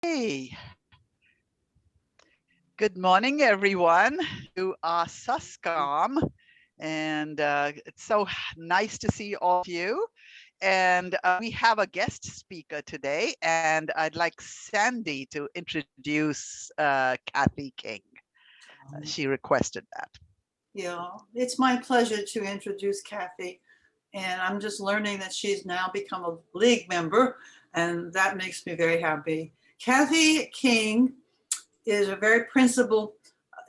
Hey, good morning, everyone. You are Suscom, and it's so nice to see all of you. And we have a guest speaker today, and I'd like Sandy to introduce Kathy King. She requested that. Yeah, it's my pleasure to introduce Kathy. And I'm just learning that she's now become a league member, and that makes me very happy. Kathy King is a very principled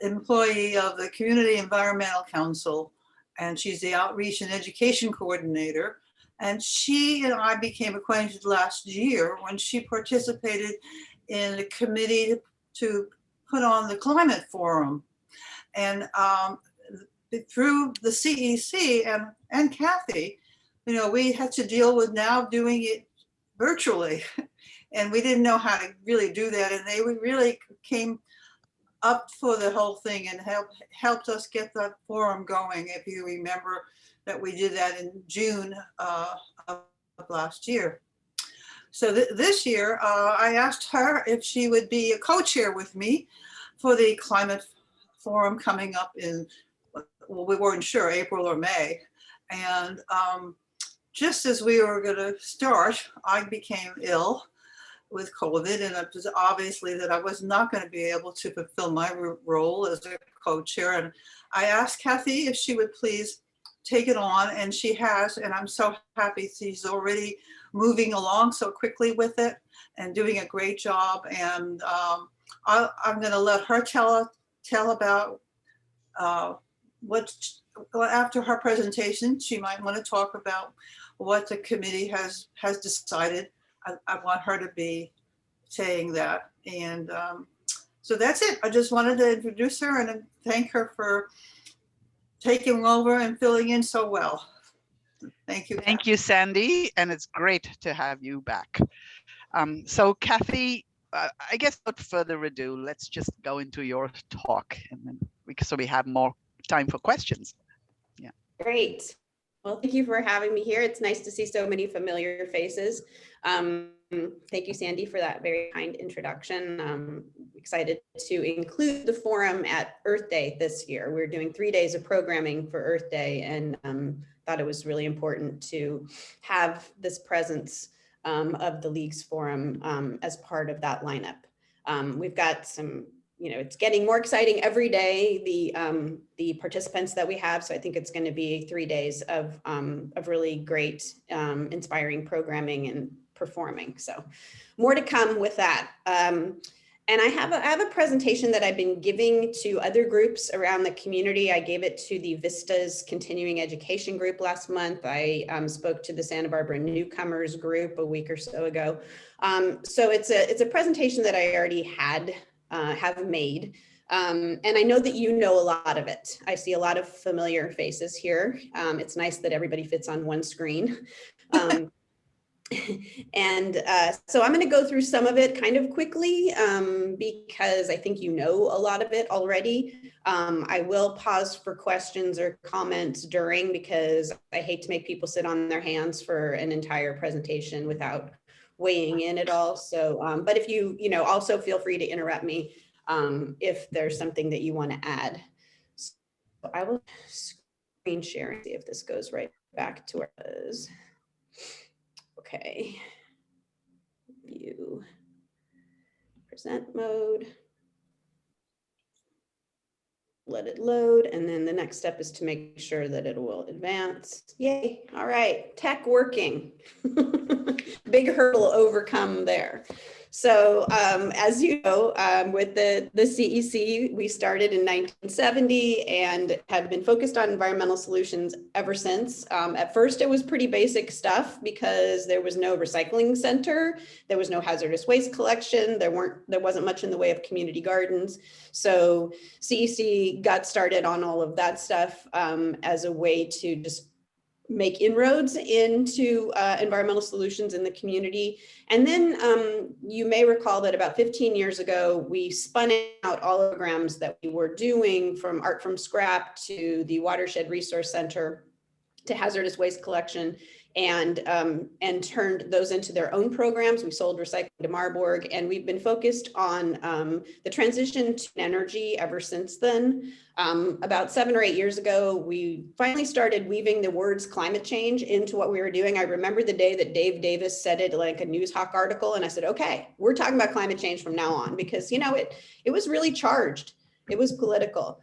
employee of the Community Environmental Council, and she's the Outreach and Education Coordinator. And she and I became acquainted last year when she participated in a committee to put on the climate forum. And through the CEC and Kathy, we had to deal with now doing it virtually. And we didn't know how to really do that. And they really came up for the whole thing and helped us get that forum going. If you remember that we did that in June of last year. So this year, I asked her if she would be a co-chair with me for the climate forum coming up in, well, we weren't sure, April or May. And just as we were going to start, I became ill with COVID, and it was obviously that I was not going to be able to fulfill my role as a co-chair. And I asked Kathy if she would please take it on, and she has, and I'm so happy she's already moving along so quickly with it and doing a great job. And I'm going to let her tell about what, after her presentation, she might want to talk about what the committee has decided. I want her to be saying that. And so that's it. I just wanted to introduce her and thank her for taking over and filling in so well. Thank you. Thank you, Sandy. And it's great to have you back. So Kathy, I guess without further ado, let's just go into your talk, and then we have more time for questions. Yeah. Great. Well, thank you for having me here. It's nice to see so many familiar faces. Thank you, Sandy, for that very kind introduction. I'm excited to include the forum at Earth Day this year. We're doing 3 days of programming for Earth Day, and thought it was really important to have this presence of the League's forum as part of that lineup. We've got some, it's getting more exciting every day, the participants that we have. So I think it's going to be 3 days of really great, inspiring programming and performing. So more to come with that. And I have a presentation that I've been giving to other groups around the community. I gave it to the Vistas Continuing Education group last month. I spoke to the Santa Barbara Newcomers group a week or so ago. So it's a presentation that I already have made. And I know that you know a lot of it. I see a lot of familiar faces here. It's nice that everybody fits on one screen. And so I'm going to go through some of it kind of quickly because I think you know a lot of it already. I will pause for questions or comments during, because I hate to make people sit on their hands for an entire presentation without weighing in at all. So, but if you also feel free to interrupt me if there's something that you want to add. So I will screen share and see if this goes right back to where it was. Okay, view, present mode, let it load, and then the next step is to make sure that it will advance. Yay, all right, tech working. Big hurdle overcome there. So as you know, with the CEC, we started in 1970 and have been focused on environmental solutions ever since. At first, it was pretty basic stuff because there was no recycling center, there was no hazardous waste collection, there wasn't much in the way of community gardens. So CEC got started on all of that stuff as a way to just make inroads into environmental solutions in the community. And then you may recall that about 15 years ago, we spun out all the programs that we were doing, from Art from Scrap to the Watershed Resource Center to hazardous waste collection, and turned those into their own programs. We sold Recyclability to Marburg, and we've been focused on the transition to energy ever since then. About 7 or 8 years ago, we finally started weaving the words climate change into what we were doing. I remember the day that Dave Davis said it like a Newshawk article, and I said, okay, we're talking about climate change from now on, because, you know, it was really charged. It was political.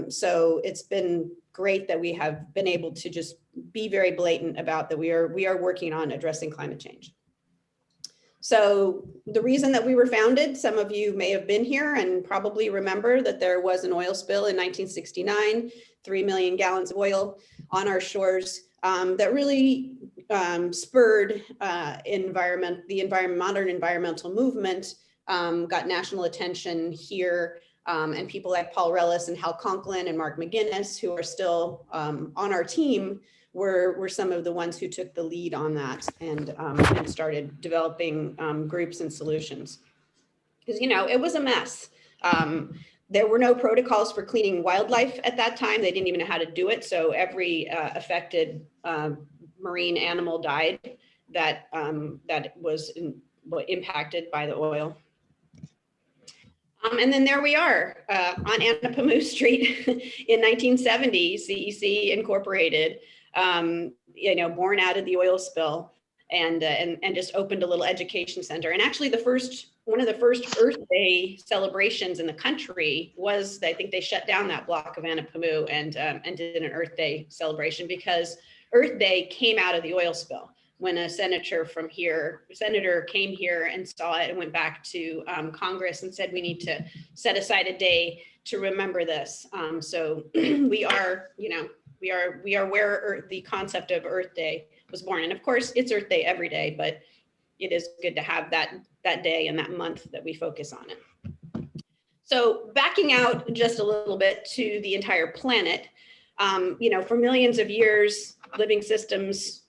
So it's been great that we have been able to just be very blatant about that we are working on addressing climate change. So the reason that we were founded, some of you may have been here and probably remember that there was an oil spill in 1969, 3 million gallons of oil on our shores that really spurred modern environmental movement, got national attention here. And people like Paul Rellis and Hal Conklin and Mark McGinnis, who are still on our team, were some of the ones who took the lead on that and started developing groups and solutions. Because, you know, it was a mess. There were no protocols for cleaning wildlife at that time. They didn't even know how to do it. So every affected marine animal died that was impacted by the oil. And then there we are on Anapamu Street in 1970, CEC Incorporated, you know, born out of the oil spill, and just opened a little education center. And actually one of the first Earth Day celebrations in the country was, I think they shut down that block of Anapamu and did an Earth Day celebration, because Earth Day came out of the oil spill. When a senator came here and saw it and went back to Congress and said, we need to set aside a day to remember this. So we are where the concept of Earth Day was born. And of course, it's Earth Day every day, but it is good to have that day and that month that we focus on it. So backing out just a little bit to the entire planet, you know, for millions of years, living systems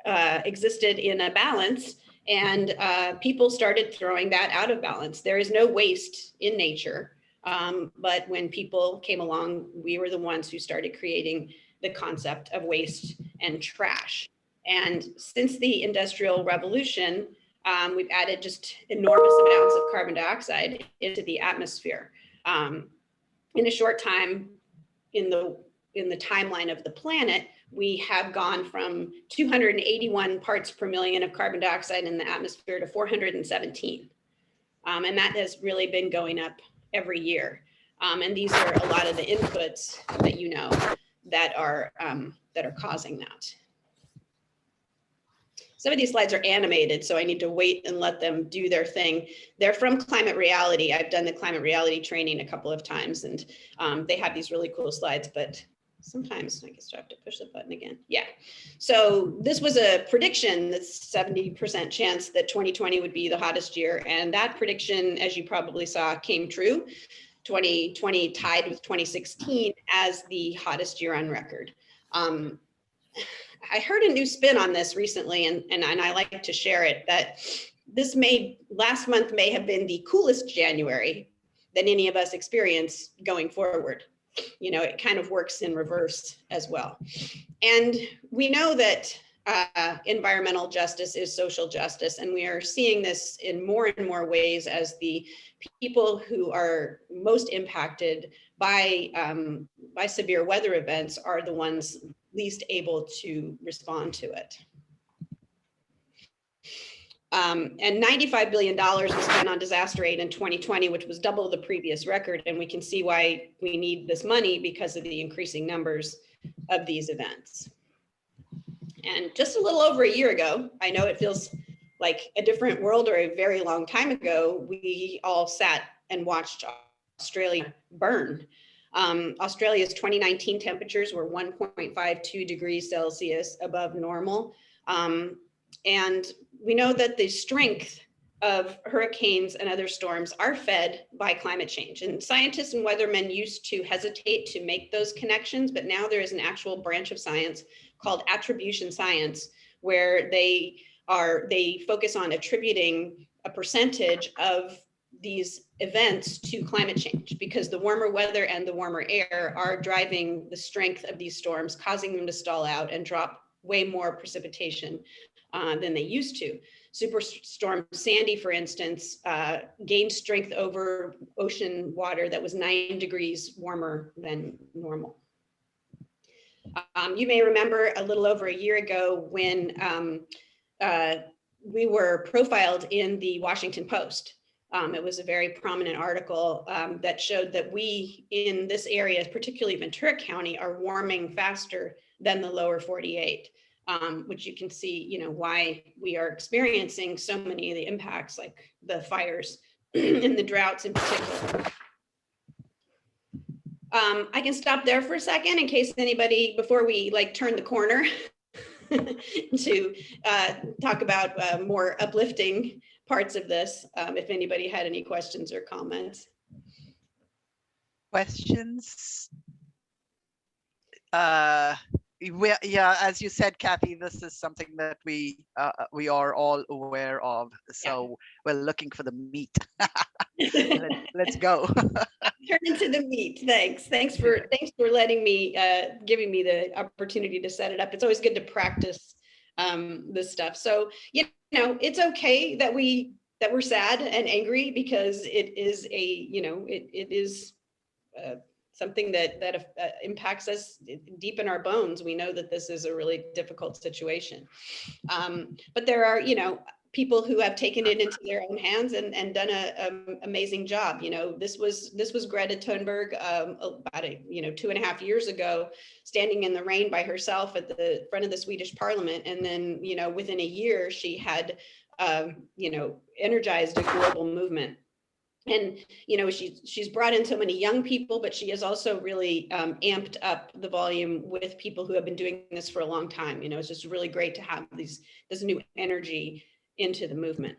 existed in a balance, and people started throwing that out of balance. There is no waste in nature, but when people came along, we were the ones who started creating the concept of waste and trash. And since the Industrial Revolution, we've added just enormous amounts of carbon dioxide into the atmosphere. In a short time, in the timeline of the planet, we have gone from 281 parts per million of carbon dioxide in the atmosphere to 417. And that has really been going up every year. And these are a lot of the inputs that you know that are causing that. Some of these slides are animated, so I need to wait and let them do their thing. They're from Climate Reality. I've done the Climate Reality training a couple of times, and they have these really cool slides, but sometimes I guess I have to push the button again. Yeah. So this was a prediction that's 70% chance that 2020 would be the hottest year. And that prediction, as you probably saw, came true. 2020 tied with 2016 as the hottest year on record. I heard a new spin on this recently, and I like to share it, that last month may have been the coolest January that any of us experience going forward. You know, it kind of works in reverse as well. And we know that environmental justice is social justice, and we are seeing this in more and more ways as the people who are most impacted by severe weather events are the ones least able to respond to it. And $95 billion was spent on disaster aid in 2020, which was double the previous record. And we can see why we need this money because of the increasing numbers of these events. And just a little over a year ago, I know it feels like a different world or a very long time ago, we all sat and watched Australia burn. Australia's 2019 temperatures were 1.52 degrees Celsius above normal. And we know that the strength of hurricanes and other storms are fed by climate change. And scientists and weathermen used to hesitate to make those connections, but now there is an actual branch of science called attribution science, where they focus on attributing a percentage of these events to climate change, because the warmer weather and the warmer air are driving the strength of these storms, causing them to stall out and drop way more precipitation than they used to. Superstorm Sandy, for instance, gained strength over ocean water that was 9 degrees warmer than normal. You may remember a little over a year ago when we were profiled in the Washington Post. It was a very prominent article that showed that we in this area, particularly Ventura County, are warming faster than the lower 48, which you can see, you know, why we are experiencing so many of the impacts, like the fires and the droughts in particular. I can stop there for a second in case anybody, before we like turn the corner to talk about more uplifting parts of this, if anybody had any questions or comments. Questions? Yeah, as you said, Kathy, this is something that we are all aware of. So we're looking for the meat. Let's go. Turn into the meat. Thanks for letting me, giving me the opportunity to set it up. It's always good to practice this stuff. So, you know, it's okay that we're sad and angry, because it is a, you know, it is something that impacts us deep in our bones. We know that this is a really difficult situation. But there are, you know, people who have taken it into their own hands and done an amazing job. You know, this was Greta Thunberg about 2.5 years ago, standing in the rain by herself at the front of the Swedish Parliament, and then, you know, within a year she had energized a global movement. And, you know, she's brought in so many young people, but she has also really amped up the volume with people who have been doing this for a long time. You know, it's just really great to have this new energy into the movement.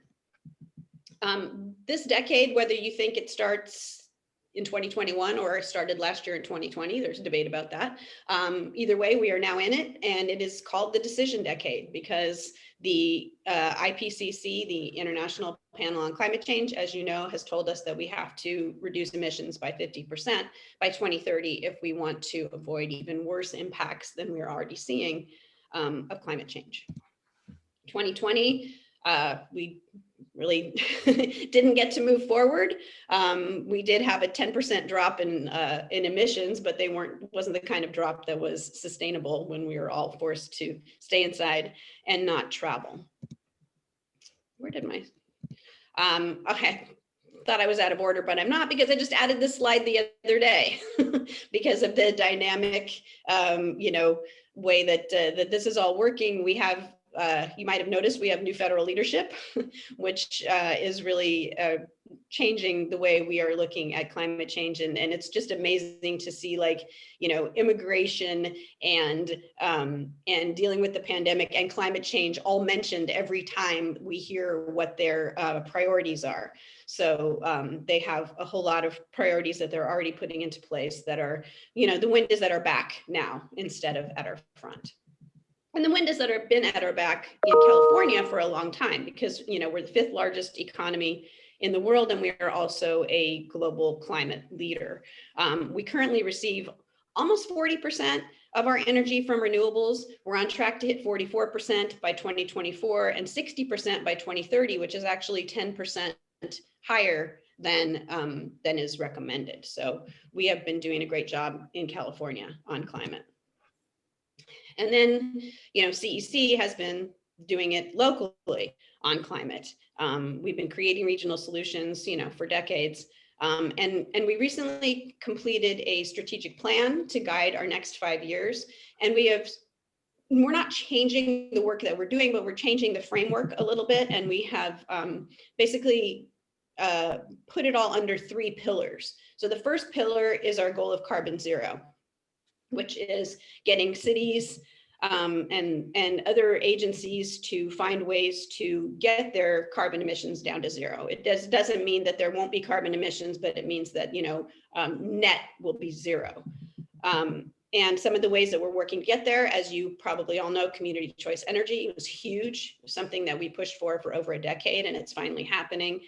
This decade, whether you think it starts in 2021 or started last year in 2020, there's a debate about that. Either way, we are now in it, and it is called the decision decade because the IPCC, the International Panel on Climate Change, as you know, has told us that we have to reduce emissions by 50% by 2030 if we want to avoid even worse impacts than we're already seeing of climate change. 2020, we really didn't get to move forward. We did have a 10% drop in emissions, but wasn't the kind of drop that was sustainable when we were all forced to stay inside and not travel. Where did my, okay. Thought I was out of order, but I'm not, because I just added this slide the other day because of the dynamic, way that this is all working. We have, you might have noticed, we have new federal leadership, which is really changing the way we are looking at climate change. And it's just amazing to see, like, immigration and dealing with the pandemic and climate change all mentioned every time we hear what their priorities are. So they have a whole lot of priorities that they're already putting into place that are, the wind is at our back now instead of at our front. And the wind is that have been at our back in California for a long time, because, we're the 5th largest economy in the world, and we are also a global climate leader. We currently receive almost 40% of our energy from renewables. We're on track to hit 44% by 2024 and 60% by 2030, which is actually 10% higher than is recommended. So we have been doing a great job in California on climate. And then, CEC has been doing it locally on climate. We've been creating regional solutions, for decades. And we recently completed a strategic plan to guide our next 5 years. And we're not changing the work that we're doing, but we're changing the framework a little bit. And we have basically put it all under 3 pillars. So the first pillar is our goal of carbon zero, which is getting cities and other agencies to find ways to get their carbon emissions down to zero. It doesn't mean that there won't be carbon emissions, but it means that, net will be zero. And some of the ways that we're working to get there, as you probably all know, community choice energy was huge, something that we pushed for over a decade, and it's finally happening.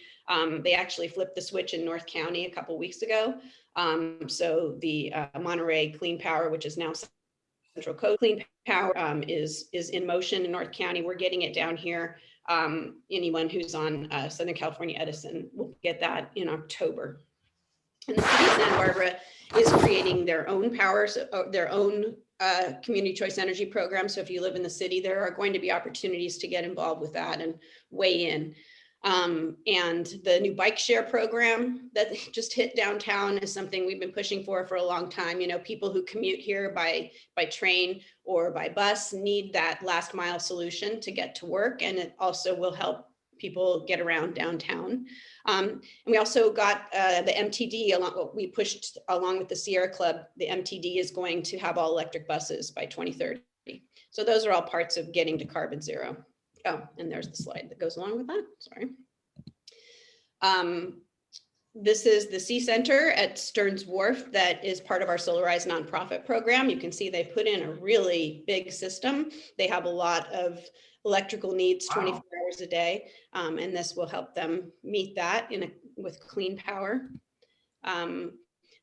They actually flipped the switch in North County a couple weeks ago. So the Monterey Clean Power, which is now Central Coast Clean Power is in motion in North County. We're getting it down here. Anyone who's on Southern California Edison will get that in October. And the city of Santa Barbara is creating their own their own community choice energy program. So if you live in the city, there are going to be opportunities to get involved with that and weigh in. And the new bike share program that just hit downtown is something we've been pushing for a long time. You know, people who commute here by train or by bus need that last mile solution to get to work. And it also will help people get around downtown. And we also got the MTD, we pushed along with the Sierra Club. The MTD is going to have all electric buses by 2030. So those are all parts of getting to carbon zero. Oh, and there's the slide that goes along with that, sorry. This is the C Center at Stearns Wharf that is part of our Solarize nonprofit program. You can see they put in a really big system. They have a lot of electrical needs 24 hours a day, and this will help them meet that with clean power.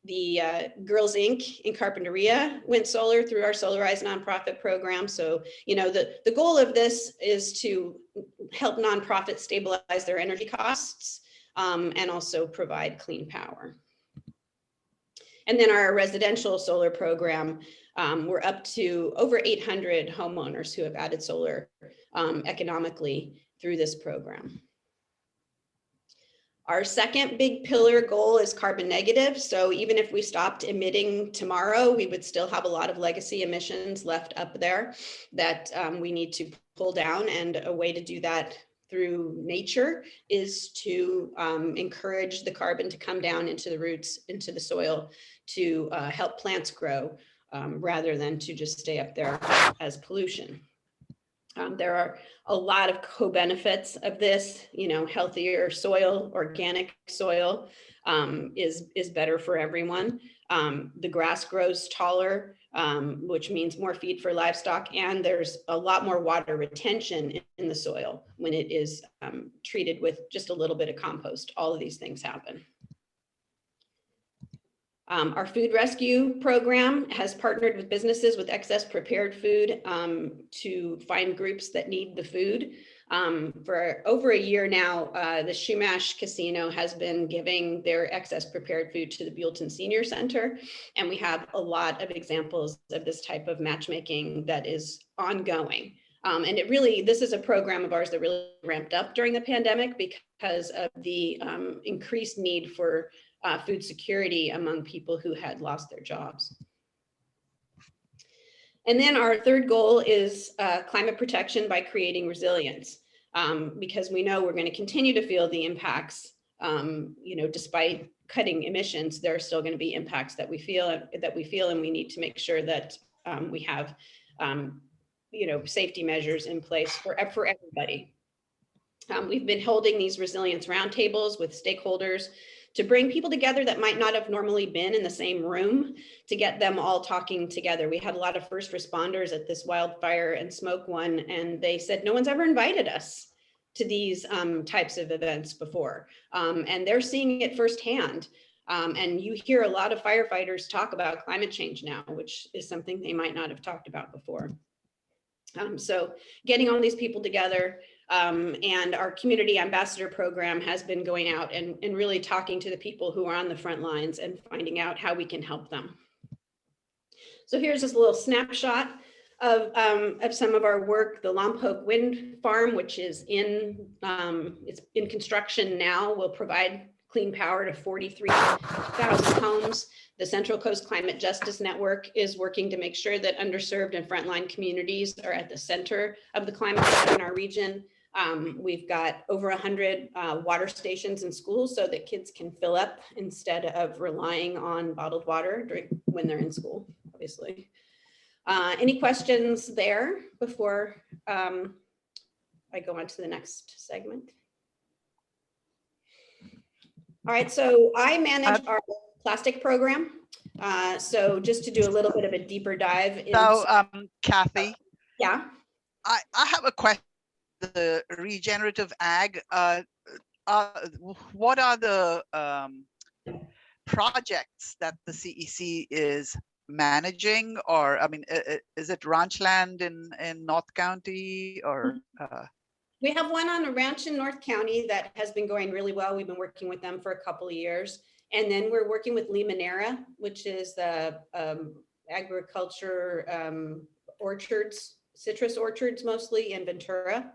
The Girls Inc. in Carpinteria went solar through our Solarize nonprofit program. So, you know, the goal of this is to help nonprofits stabilize their energy costs and also provide clean power. And then our residential solar program, we're up to over 800 homeowners who have added solar economically through this program. Our second big pillar goal is carbon negative. So even if we stopped emitting tomorrow, we would still have a lot of legacy emissions left up there that we need to pull down. And a way to do that through nature is to encourage the carbon to come down into the roots, into the soil, to help plants grow rather than to just stay up there as pollution. There are a lot of co-benefits of this, you know, healthier soil, organic soil is better for everyone. The grass grows taller, which means more feed for livestock, and there's a lot more water retention in the soil when it is treated with just a little bit of compost. All of these things happen. Our food rescue program has partnered with businesses with excess prepared food to find groups that need the food. For over a year now, the Shumash Casino has been giving their excess prepared food to the Buellton Senior Center. And we have a lot of examples of this type of matchmaking that is ongoing. And this is a program of ours that really ramped up during the pandemic because of the increased need for food security among people who had lost their jobs. And then our third goal is climate protection by creating resilience, because we know we're going to continue to feel the impacts. You know, despite cutting emissions, there are still going to be impacts that we feel, and we need to make sure that we have, you know, safety measures in place for everybody. We've been holding these resilience roundtables with stakeholders to bring people together that might not have normally been in the same room, to get them all talking together. We had a lot of first responders at this wildfire and smoke one, and they said, no one's ever invited us to these types of events before. And they're seeing it firsthand. And you hear a lot of firefighters talk about climate change now, which is something they might not have talked about before. So getting all these people together, and our community ambassador program has been going out and really talking to the people who are on the front lines and finding out how we can help them. So here's this little snapshot of some of our work. The Lompoc Wind Farm, which is it's in construction now, will provide clean power to 43,000 homes. The Central Coast Climate Justice Network is working to make sure that underserved and frontline communities are at the center of the climate in our region. We've got over 100 water stations in schools so that kids can fill up instead of relying on bottled water when they're in school, obviously. Any questions there before I go on to the next segment? All right, so I manage our plastic program. So just to do a little bit of a deeper dive into, So Kathy, yeah, I have a question. The regenerative ag, what are the projects that the CEC is managing, or I mean, is it ranch land in North County, or? We have one on a ranch in North County that has been going really well. We've been working with them for a couple of years. And then we're working with Limonera, which is the agriculture orchards, citrus orchards mostly in Ventura,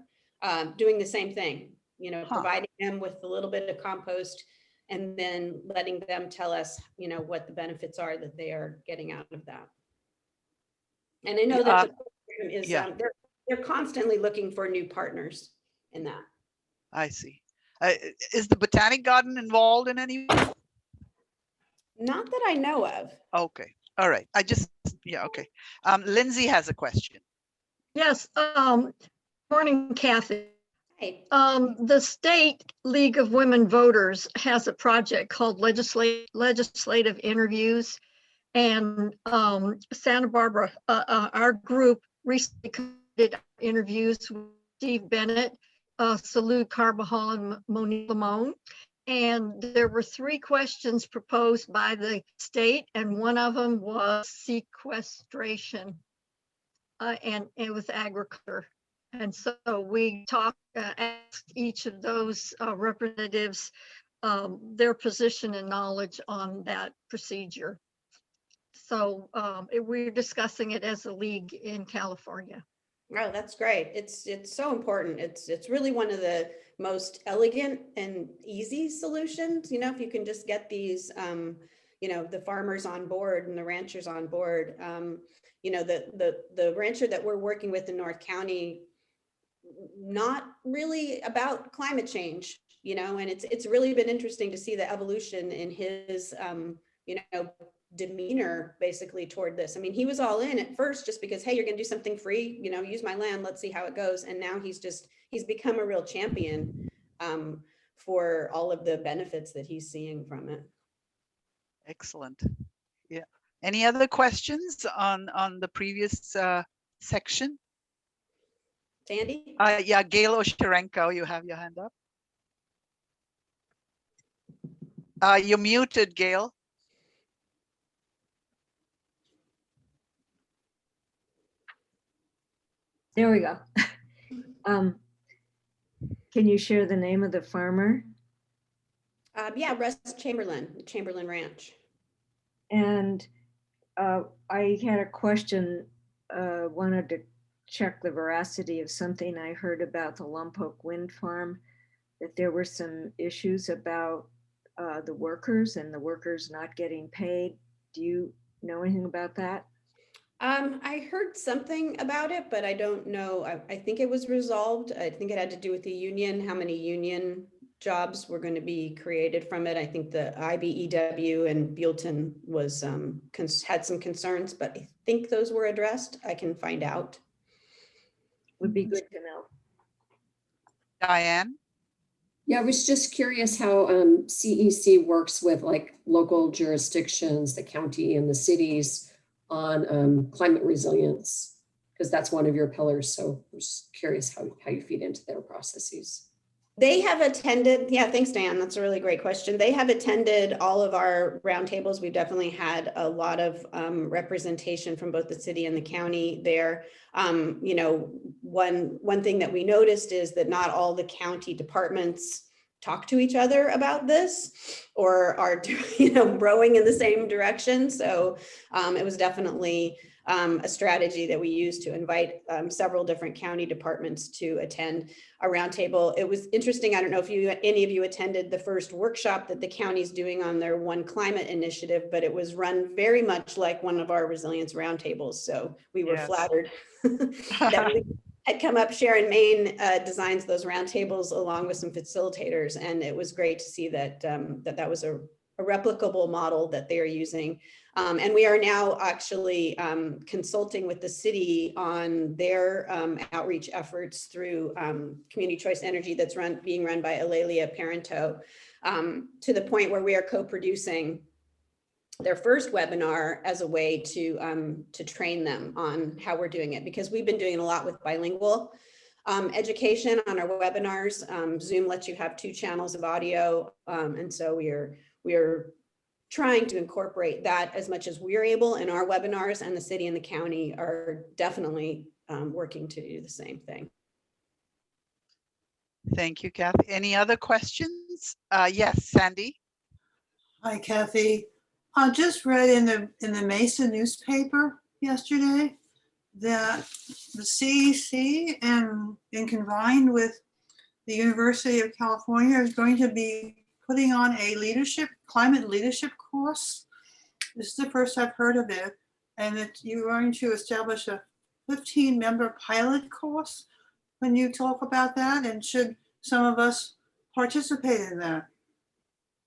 doing the same thing, you know, providing them with a little bit of compost and then letting them tell us, you know, what the benefits are that they are getting out of that. And I know that the program is, they're constantly looking for new partners in that. I see. Is the Botanic Garden involved in any? Not that I know of. Okay. All right. Okay. Lindsay has a question. Yes. Morning, Kathy. Hey. The State League of Women Voters has a project called Legislative Interviews. And Santa Barbara, our group recently conducted interviews with Steve Bennett, Salud Carbajal, and Monique Limon. And there were 3 questions proposed by the state, and one of them was sequestration, and it was agriculture. And so we asked each of those representatives their position and knowledge on that procedure. So we're discussing it as a league in California. Oh, that's great. It's so important. It's really one of the most elegant and easy solutions. You know, if you can just get these, you know, the farmers on board and the ranchers on board. You know, the rancher that we're working with in North County, not really about climate change, you know, and it's really been interesting to see the evolution in his, you know, demeanor basically toward this. I mean, he was all in at first just because, hey, you're going to do something free, you know, use my land, let's see how it goes. And now he's become a real champion for all of the benefits that he's seeing from it. Excellent. Yeah. Any other questions on the previous section? Sandy? Yeah, Gail Osherenko, you have your hand up. You're muted, Gail. There we go. Can you share the name of the farmer? Yeah, Russ Chamberlain Ranch. And I had a question, wanted to check the veracity of something I heard about the Lompoc Wind Farm, that there were some issues about the workers and the workers not getting paid. Do you know anything about that? I heard something about it, but I don't know. I think it was resolved. I think it had to do with the union, how many union jobs were going to be created from it. I think the IBEW and Buellton was had some concerns, but I think those were addressed. I can find out. Would be good to know. Diane? Yeah, I was just curious how CEC works with like local jurisdictions, the county and the cities on climate resilience, because that's one of your pillars. So I'm just curious how you feed into their processes. They have attended, yeah, thanks, Dan. That's a really great question. They have attended all of our roundtables. We've definitely had a lot of representation from both the city and the county there. You know, one thing that we noticed is that not all the county departments talk to each other about this or are, you know, rowing in the same direction. So it was definitely a strategy that we used to invite several different county departments to attend a roundtable. It was interesting. I don't know if any of you attended the first workshop that the county's doing on their One Climate initiative, but it was run very much like one of our resilience roundtables. So we were flattered that we had come up. Sharon Main designs those roundtables along with some facilitators, and it was great to see that that was a replicable model that they are using. And we are now actually consulting with the city on their outreach efforts through Community Choice Energy that's being run by Alelia Parento, to the point where we are co-producing their first webinar as a way to train them on how we're doing it, because we've been doing a lot with bilingual education on our webinars. Zoom lets you have 2 channels of audio, and so we are trying to incorporate that as much as we're able in our webinars, and the city and the county are definitely working to do the same thing. Thank you, Kathy. Any other questions? Yes, Sandy. Hi, Kathy. I just read in the Mesa newspaper yesterday that the CEC and combined with the University of California is going to be putting on a climate leadership course. This is the first I've heard of it, and that you're going to establish a 15-member pilot course. When you talk about that, and should some of us participate in that?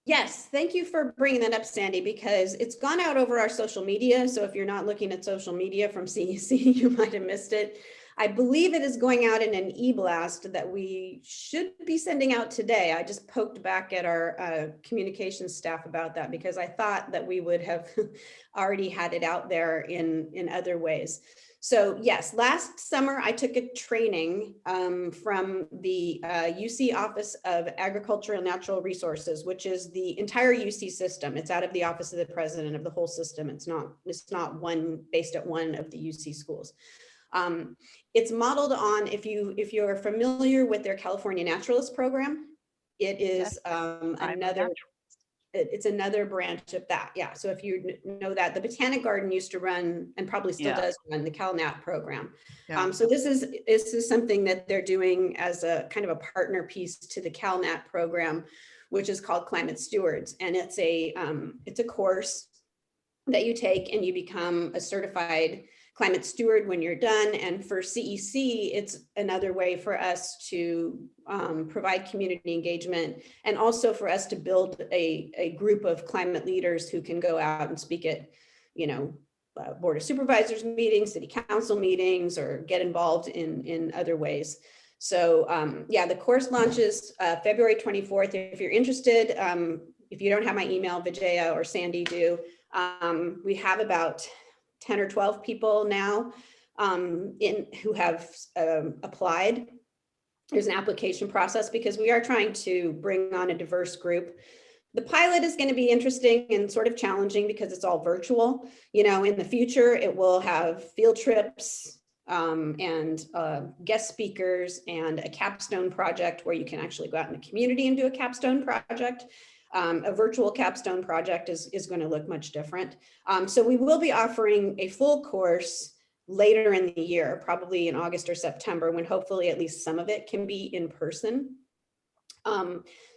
Yes, thank you for bringing that up, Sandy, because it's gone out over our social media. So if you're not looking at social media from CEC, you might have missed it. I believe it is going out in an e-blast that we should be sending out today. I just poked back at our communications staff about that because I thought that we would have already had it out there in other ways. So yes, last summer I took a training from the UC Office of Agriculture and Natural Resources, which is the entire UC system. It's out of the Office of the President of the whole system. It's not one based at one of the UC schools. It's modeled on, if you're familiar with their California Naturalist program, it is it's another branch of that. Yeah. So if you know that, the Botanic Garden used to run, and probably still does run, the CalNat program. Yeah. So this is something that they're doing as a kind of a partner piece to the CalNat program, which is called Climate Stewards. And it's a course that you take and you become a certified climate steward when you're done. And for CEC, it's another way for us to provide community engagement, and also for us to build a group of climate leaders who can go out and speak at, Board of Supervisors meetings, city council meetings, or get involved in other ways. So yeah, the course launches February 24th. If you're interested, if you don't have my email, Vijaya or Sandy do, we have about 10 or 12 people now who have applied. There's an application process because we are trying to bring on a diverse group. The pilot is going to be interesting and sort of challenging because it's all virtual. In the future, it will have field trips and guest speakers and a capstone project where you can actually go out in the community and do a capstone project. A virtual capstone project is going to look much different. So we will be offering a full course later in the year, probably in August or September, when hopefully at least some of it can be in person.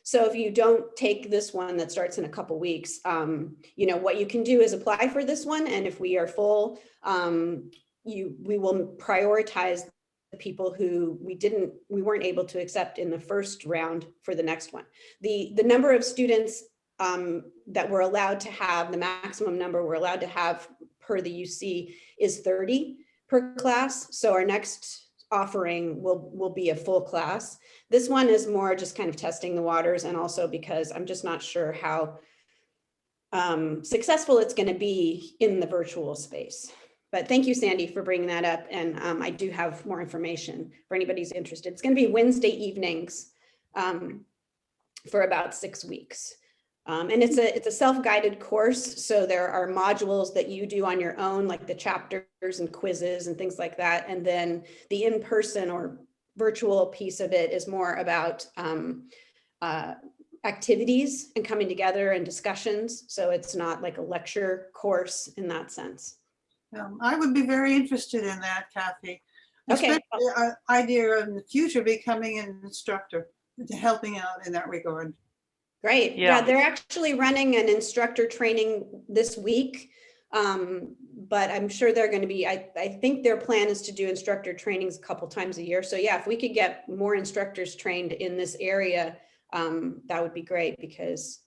So if you don't take this one that starts in a couple weeks, what you can do is apply for this one. And if we are full, we will prioritize the people who we weren't able to accept in the first round for the next one. The number of students that we're allowed to have, the maximum number we're allowed to have per the UC is 30 per class. So our next offering will be a full class. This one is more just kind of testing the waters, and also because I'm just not sure how successful it's going to be in the virtual space. But thank you, Sandy, for bringing that up. And I do have more information for anybody who's interested. It's going to be Wednesday evenings for about 6 weeks. And it's a self-guided course. So there are modules that you do on your own, like the chapters and quizzes and things like that. And then the in-person or virtual piece of it is more about activities and coming together and discussions. So it's not like a lecture course in that sense. I would be very interested in that, Kathy. Okay. Especially the idea of in the future becoming an instructor, helping out in that regard. Great. Yeah, they're actually running an instructor training this week, but I'm sure they're going to be, I think their plan is to do instructor trainings a couple times a year. So yeah, if we could get more instructors trained in this area, that would be great, because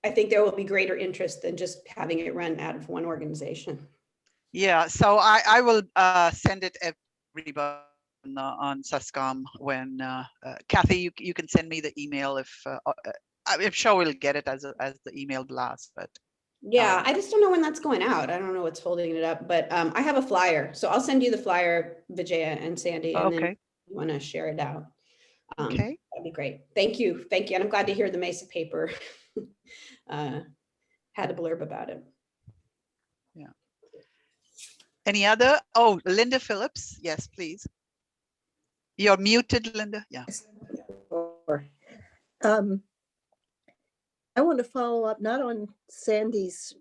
I think there will be greater interest than just having it run out of one organization. Yeah, so I will send it everybody on SUSCOM when Kathy, you can send me the email if I'm sure we'll get it as the email blast. But yeah, I just don't know when that's going out. I don't know what's holding it up, but I have a flyer, so I'll send you the flyer, Vijaya and Sandy, and then if you want to share it out. Okay, that'd be great. Thank you, and I'm glad to hear the Mesa paper had a blurb about it. Any other? Oh, Linda Phillips. Yes, please. You're muted, Linda. Yeah. I want to follow up not on Sandy's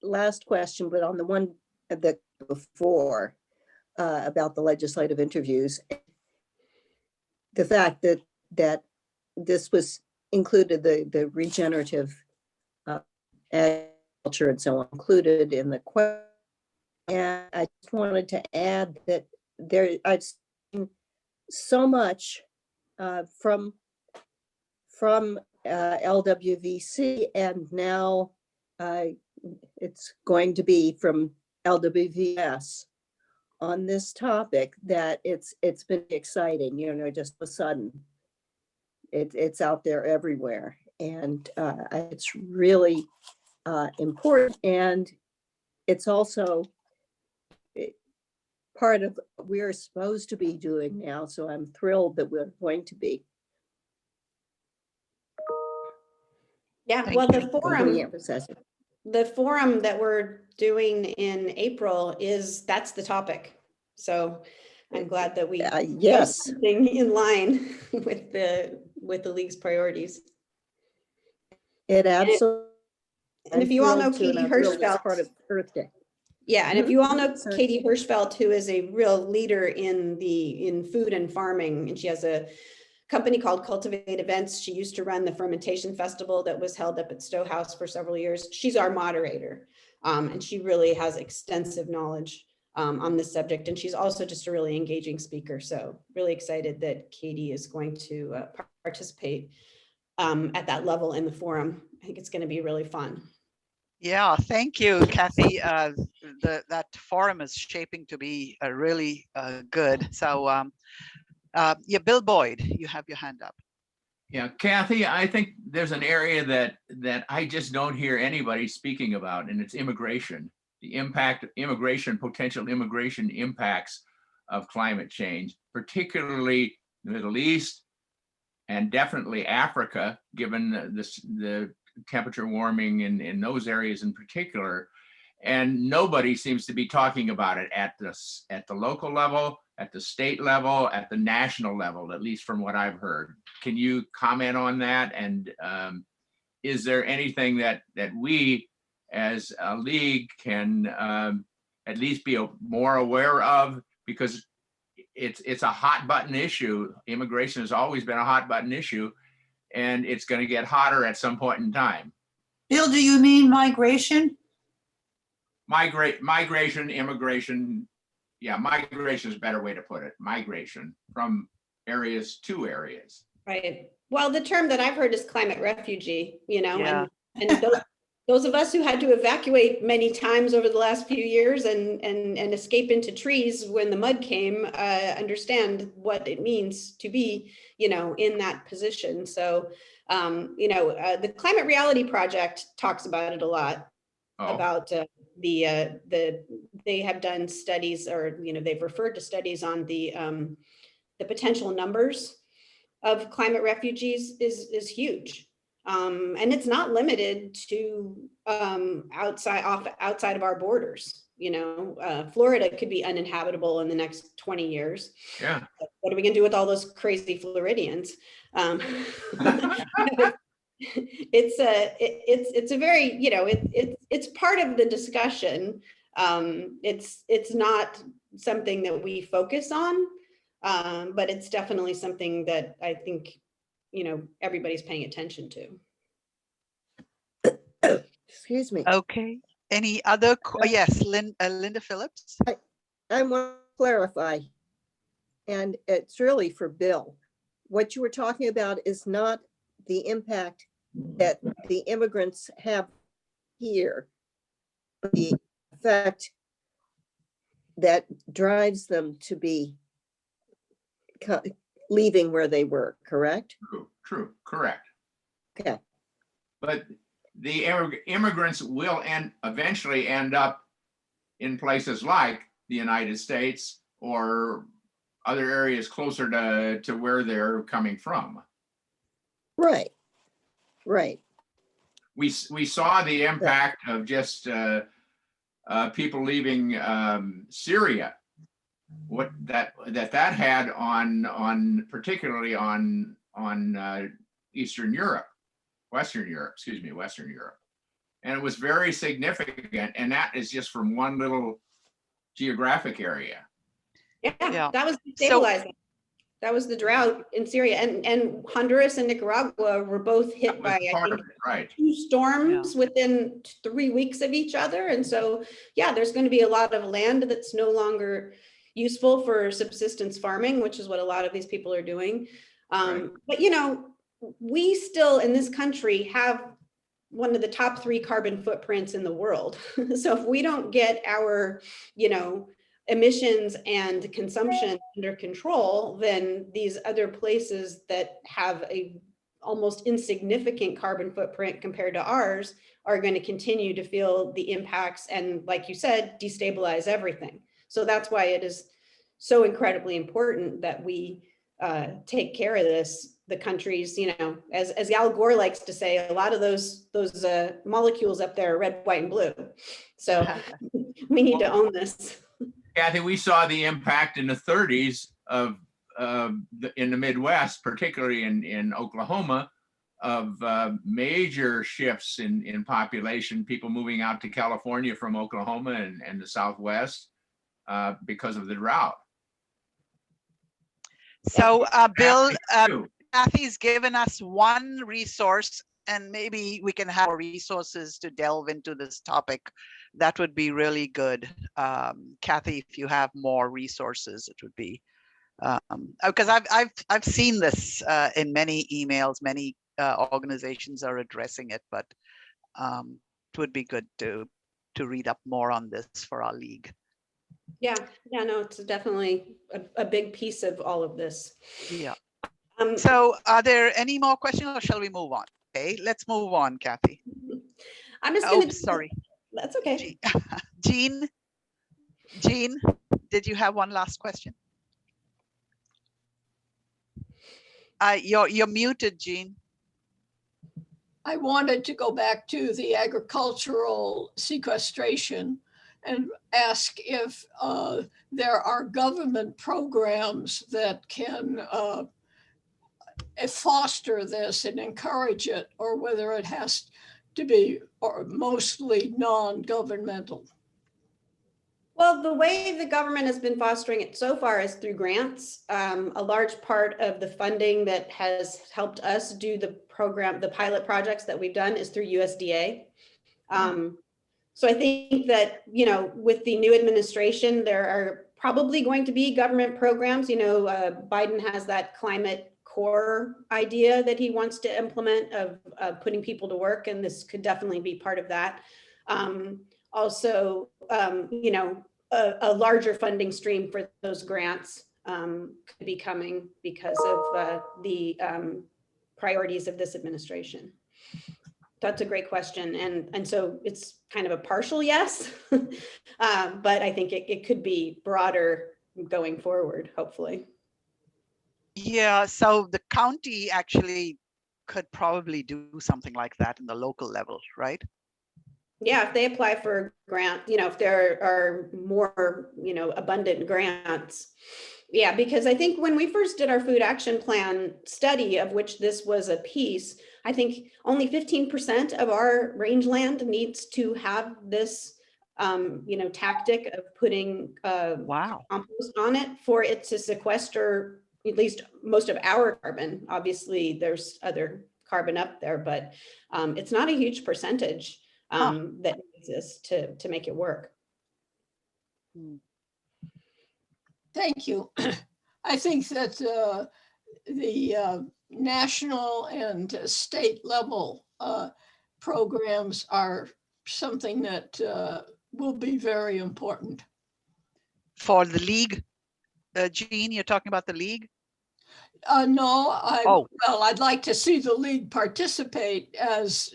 last question, but on the one that before about the legislative interviews. The fact that this was included, the regenerative agriculture and so on included in the question. And I just wanted to add that I've seen so much from LWVC, and now it's going to be from LWVS on this topic, that it's been exciting, just all of a sudden it's out there everywhere, and it's really important, and it's also part of what we're supposed to be doing now, so I'm thrilled that we're going to be. Yeah, Thank well, you. the forum that we're doing in April that's the topic. So I'm glad that we yes, something in line with the league's priorities. It absolutely. And if you all know Katie Hirschfeld, part of Earth Day. Yeah, and if you all know Sorry. Katie Hirschfeld, who is a real leader in food and farming, and she has a company called Cultivate Events. She used to run the fermentation festival that was held up at Stowe House for several years. She's our moderator, and she really has extensive knowledge on this subject. And she's also just a really engaging speaker. So really excited that Katie is going to participate at that level in the forum. I think it's going to be really fun. Yeah, thank you, Kathy. That forum is shaping to be really good. So yeah, Bill Boyd, you have your hand up. Yeah, Kathy, I think there's an area that I just don't hear anybody speaking about, and it's immigration. The impact, potential immigration impacts of climate change, particularly the Middle East and definitely Africa, given the temperature warming in those areas in particular. And nobody seems to be talking about it at the local level, at the state level, at the national level, at least from what I've heard. Can you comment on that? And is there anything that we as a league can at least be more aware of? Because it's a hot button issue. Immigration has always been a hot button issue, and it's going to get hotter at some point in time. Bill, do you mean migration? Migration, immigration. Yeah, migration is a better way to put it. Migration from areas to areas. Right. Well, the term that I've heard is climate refugee, Yeah. and those of us who had to evacuate many times over the last few years and escape into trees when the mud came, understand what it means to be, in that position. So, the Climate Reality Project talks about it a lot. About they have done studies, or they've referred to studies on the potential numbers of climate refugees is huge, and it's not limited to outside of our borders. Florida could be uninhabitable in the next 20 years. Yeah. What are we gonna do with all those crazy Floridians? It's a very, it's part of the discussion. It's not something that we focus on, but it's definitely something that I think, everybody's paying attention to. Excuse me. Okay. Any other? Yes, Linda Phillips. I want to clarify, and it's really for Bill. What you were talking about is not the impact that the immigrants have here, but the effect that drives them to be leaving where they were, correct? True, correct. Okay. But the immigrants will eventually end up in places like the United States or other areas closer to where they're coming from. Right. we saw the impact of just people leaving Syria, what that had on particularly on Eastern Europe, Western Europe, and it was very significant. And that is just from one little geographic area. Yeah. That was destabilizing. That was the drought in Syria, and Honduras and Nicaragua were both hit by, I think, right, 2 storms within 3 weeks of each other. And so, yeah, there's going to be a lot of land that's no longer useful for subsistence farming, which is what a lot of these people are doing. But, you know, we still in this country have one of the top 3 carbon footprints in the world. So if we don't get our, you know, emissions and consumption under control, then these other places that have a almost insignificant carbon footprint compared to ours are going to continue to feel the impacts and, like you said, destabilize everything. So that's why it is so incredibly important that we take care of this. The countries, you know, as Al Gore likes to say, a lot of those molecules up there are red, white, and blue. So we need to own this. Kathy, we saw the impact in the 30s of in the Midwest, particularly in Oklahoma, of major shifts in population, people moving out to California from Oklahoma and the Southwest because of the drought. So Bill, Kathy's given us one resource, and maybe we can have more resources to delve into this topic. That would be really good. Kathy, if you have more resources, it would be, because I've seen this in many emails, many organizations are addressing it, but it would be good to read up more on this for our league. Yeah, no, it's definitely a big piece of all of this. Yeah. So are there any more questions, or shall we move on? Okay, let's move on, Kathy. I'm just going to. Sorry. That's okay. Jean, did you have one last question? You're muted, Jean. I wanted to go back to the agricultural sequestration and ask if there are government programs that can foster this and encourage it, or whether it has to be mostly non-governmental. Well, the way the government has been fostering it so far is through grants. A large part of the funding that has helped us do the program, the pilot projects that we've done, is through USDA. So I think that, you know, with the new administration, there are probably going to be government programs. You know, Biden has that climate core idea that he wants to implement of putting people to work, and this could definitely be part of that. Also, you know, a larger funding stream for those grants could be coming because of the priorities of this administration. That's a great question. And so it's kind of a partial yes, but I think it could be broader going forward, hopefully. Yeah, so the county actually could probably do something like that in the local level, right? Yeah, if they apply for a grant, you know, if there are more, you know, abundant grants. Yeah, because I think when we first did our food action plan study, of which this was a piece, I think only 15% of our rangeland needs to have this, you know, tactic of putting compost on it for it to sequester at least most of our carbon. Obviously, there's other carbon up there, but it's not a huge percentage that exists to make it work. Thank you. I think that the national and state level programs are something that will be very important. For the league, Jean, you're talking about the league? No, well, I'd like to see the league participate as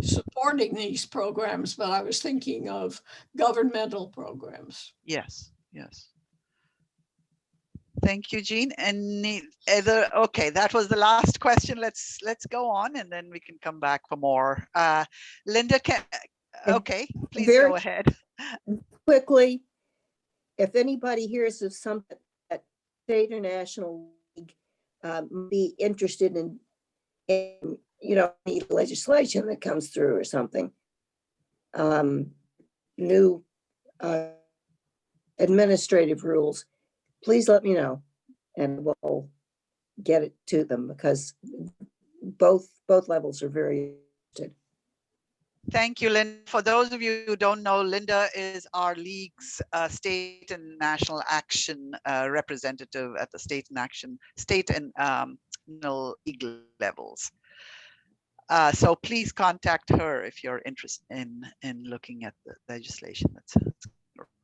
supporting these programs, but I was thinking of governmental programs. Yes, yes. Thank you, Jean. Any other? Okay, that was the last question. Let's go on, and then we can come back for more. Linda, okay, please Very go ahead. quickly, if anybody hears of something that state or national league be interested in, any legislation that comes through or something, new administrative rules, please let me know, and we'll get it to them, because both levels are very interested. Thank you, Linda. For those of you who don't know, Linda is our league's state and national action representative at the state and national league levels. So please contact her if you're interested in looking at the legislation that's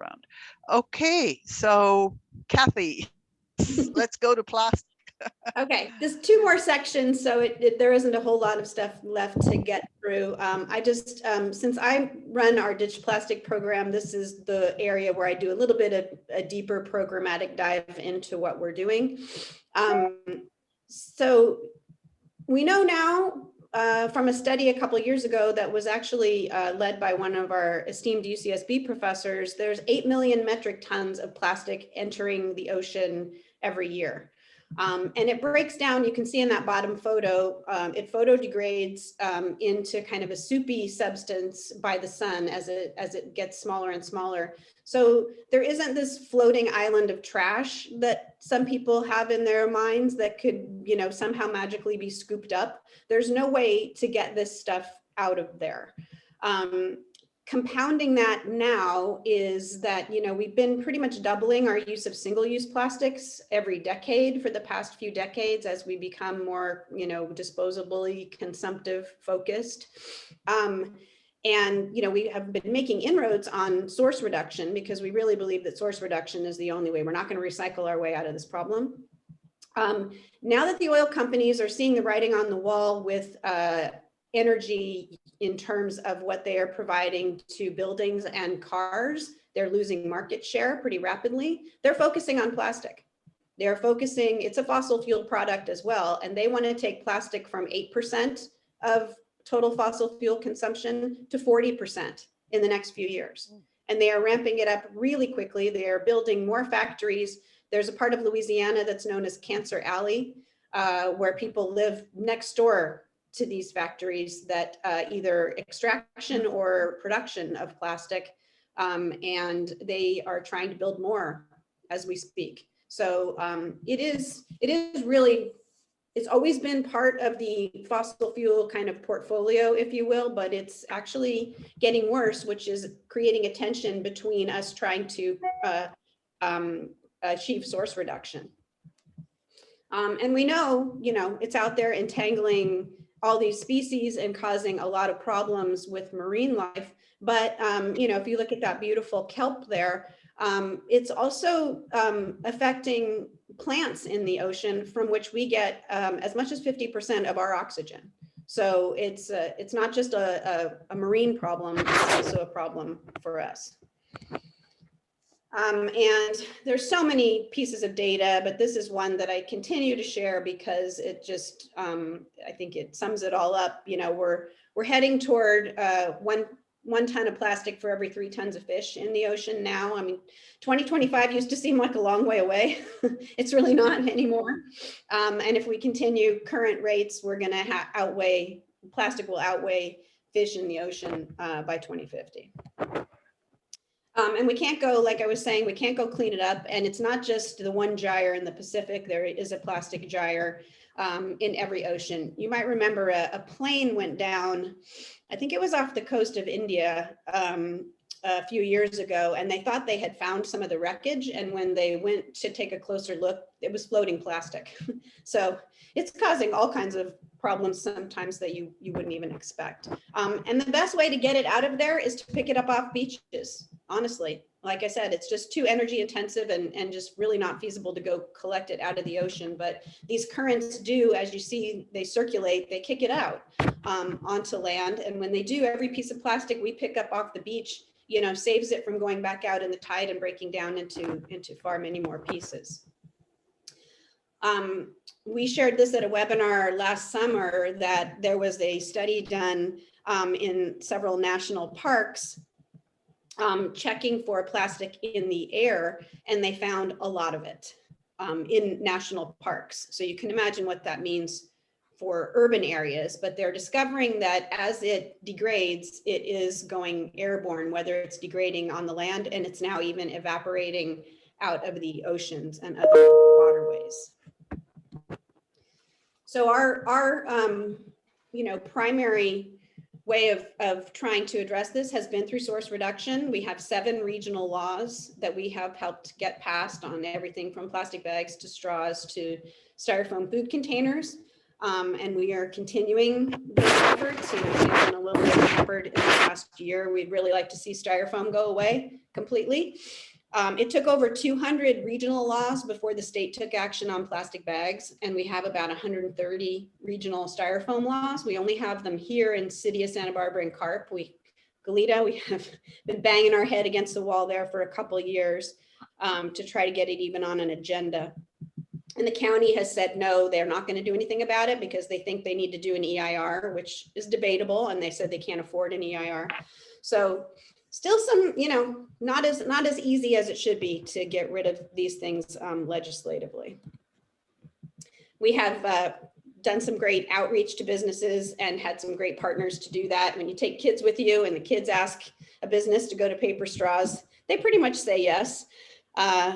around. Okay, so Kathy, let's go to plastic. Okay, there's two more sections, so there isn't a whole lot of stuff left to get through. I just, since I run our Ditch Plastic program, this is the area where I do a little bit of a deeper programmatic dive into what we're doing. So we know now from a study a couple of years ago that was actually led by one of our esteemed UCSB professors, there's 8 million metric tons of plastic entering the ocean every year. And it breaks down, you can see in that bottom photo, it photodegrades into kind of a soupy substance by the sun as it gets smaller and smaller. So there isn't this floating island of trash that some people have in their minds that could, somehow magically be scooped up. There's no way to get this stuff out of there. Compounding that now is that, we've been pretty much doubling our use of single-use plastics every decade for the past few decades as we become more, disposably consumptive focused. And, we have been making inroads on source reduction because we really believe that source reduction is the only way. We're not going to recycle our way out of this problem. Now that the oil companies are seeing the writing on the wall with energy in terms of what they are providing to buildings and cars, they're losing market share pretty rapidly. They're focusing on plastic. They're focusing, it's a fossil fuel product as well, and they want to take plastic from 8% of total fossil fuel consumption to 40% in the next few years. And they are ramping it up really quickly. They are building more factories. There's a part of Louisiana that's known as Cancer Alley, where people live next door to these factories that either extraction or production of plastic, and they are trying to build more as we speak. So it is really, it's always been part of the fossil fuel kind of portfolio, if you will, but it's actually getting worse, which is creating a tension between us trying to achieve source reduction. And we know, it's out there entangling all these species and causing a lot of problems with marine life. But, if you look at that beautiful kelp there, it's also affecting plants in the ocean from which we get as much as 50% of our oxygen. So it's not just a marine problem, it's also a problem for us. And there's so many pieces of data, but this is one that I continue to share because it just, I think it sums it all up. We're heading toward one ton of plastic for every 3 tons of fish in the ocean now. I mean, 2025 used to seem like a long way away. It's really not anymore. And if we continue current rates, we're going to plastic will outweigh fish in the ocean by 2050. And we can't go, like I was saying, we can't go clean it up. And it's not just the one gyre in the Pacific. There is a plastic gyre in every ocean. You might remember a plane went down, I think it was off the coast of India a few years ago, and they thought they had found some of the wreckage. And when they went to take a closer look, it was floating plastic. So it's causing all kinds of problems sometimes that you wouldn't even expect. And the best way to get it out of there is to pick it up off beaches. Honestly, like I said, it's just too energy intensive and just really not feasible to go collect it out of the ocean. But these currents do, as you see, they circulate, they kick it out onto land. And when they do, every piece of plastic we pick up off the beach, saves it from going back out in the tide and breaking down into far many more pieces. We shared this at a webinar last summer that there was a study done in several national parks checking for plastic in the air, and they found a lot of it in national parks. So you can imagine what that means for urban areas, but they're discovering that as it degrades, it is going airborne, whether it's degrading on the land, and it's now even evaporating out of the oceans and other waterways. So our primary way of trying to address this has been through source reduction. We have 7 regional laws that we have helped get passed on everything from plastic bags to straws to styrofoam food containers. And we are continuing this effort. We've done a little bit of effort in the past year. We'd really like to see styrofoam go away completely. It took over 200 regional laws before the state took action on plastic bags, and we have about 130 regional styrofoam laws. We only have them here in City of Santa Barbara and CARP. Goleta, we have been banging our head against the wall there for a couple of years to try to get it even on an agenda. And the county has said, no, they're not going to do anything about it because they think they need to do an EIR, which is debatable. And they said they can't afford an EIR. So still some, not as easy as it should be to get rid of these things legislatively. We have done some great outreach to businesses and had some great partners to do that. When you take kids with you and the kids ask a business to go to paper straws, they pretty much say yes.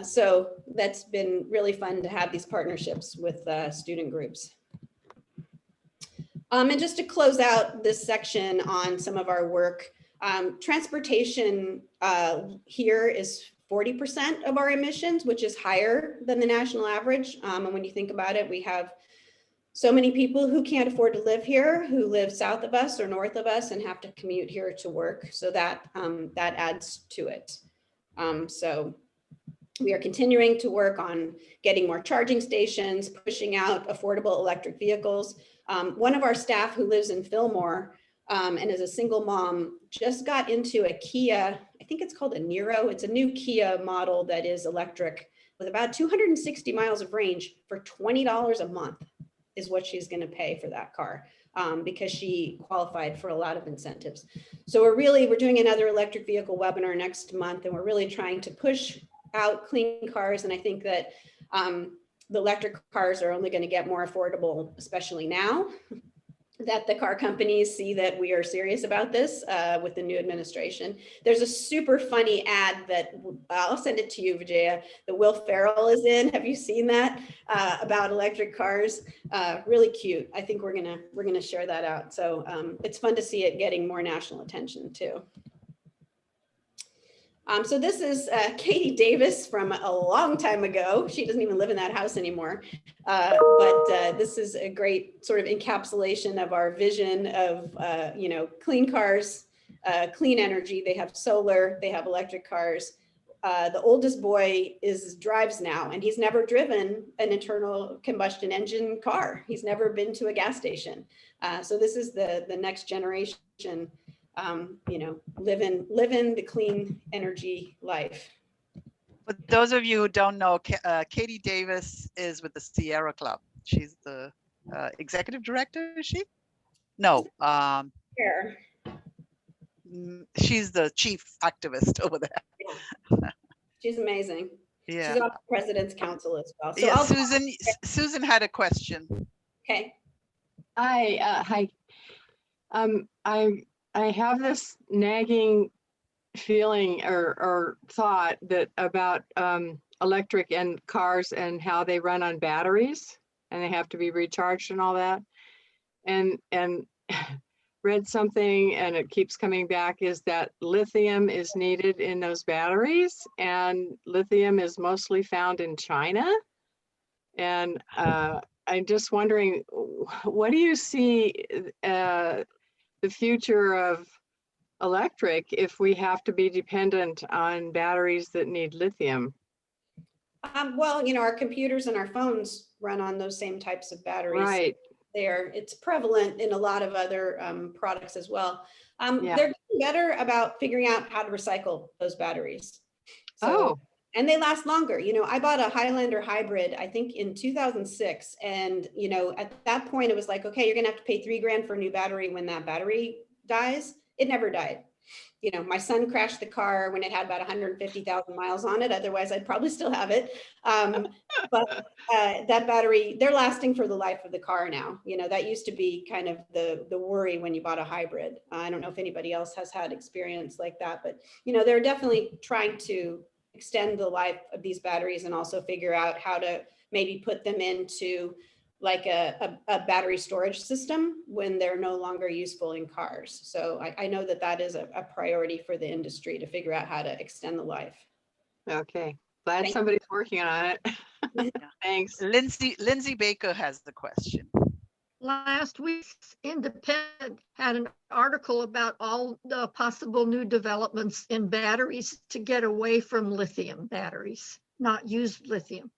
So that's been really fun to have these partnerships with student groups. And just to close out this section on some of our work, transportation here is 40% of our emissions, which is higher than the national average. And when you think about it, we have so many people who can't afford to live here, who live south of us or north of us and have to commute here to work. So that adds to it. So we are continuing to work on getting more charging stations, pushing out affordable electric vehicles. One of our staff who lives in Fillmore and is a single mom just got into a Kia, I think it's called a Niro. It's a new Kia model that is electric with about 260 miles of range for $20 a month is what she's going to pay for that car because she qualified for a lot of incentives. So we're doing another electric vehicle webinar next month, and we're really trying to push out clean cars. And I think that the electric cars are only going to get more affordable, especially now that the car companies see that we are serious about this with the new administration. There's a super funny ad that I'll send it to you, Vijaya, that Will Ferrell is in. Have you seen that about electric cars? Really cute. I think we're gonna share that out. So it's fun to see it getting more national attention too. So this is Katie Davis from a long time ago. She doesn't even live in that house anymore. But this is a great sort of encapsulation of our vision of, clean cars, clean energy. They have solar, they have electric cars. The oldest boy drives now, and he's never driven an internal combustion engine car. He's never been to a gas station. So this is the next generation. Living the clean energy life. For those of you who don't know, Katie Davis is with the Sierra Club. She's the executive director, is she? No. Here. She's the chief activist over there. Yeah. She's amazing. Yeah. She's on the President's Council as well. So yeah, Susan had a question. Okay. Hi. I have this nagging feeling or thought that about electric and cars and how they run on batteries and they have to be recharged and all that. And read something, and it keeps coming back, is that lithium is needed in those batteries, and lithium is mostly found in China. And I'm just wondering, what do you see the future of electric if we have to be dependent on batteries that need lithium? Well, our computers and our phones run on those same types of batteries. Right. It's prevalent in a lot of other products as well. Yeah. They're getting better about figuring out how to recycle those batteries. So And they last longer. You know, I bought a Highlander hybrid, I think in 2006. And, you know, at that point it was like, okay, you're gonna have to pay $3,000 for a new battery when that battery dies. It never died. You know, my son crashed the car when it had about 150,000 miles on it. Otherwise, I'd probably still have it. But that battery, they're lasting for the life of the car now. You know, that used to be kind of the worry when you bought a hybrid. I don't know if anybody else has had experience like that, but, you know, they're definitely trying to extend the life of these batteries and also figure out how to maybe put them into like a battery storage system when they're no longer useful in cars. So I know that that is a priority for the industry to figure out how to extend the life. Okay, glad Thank somebody's working on it. Thanks. Lindsay Baker has the question. Last week's Independent had an article about all the possible new developments in batteries to get away from lithium batteries, not used lithium.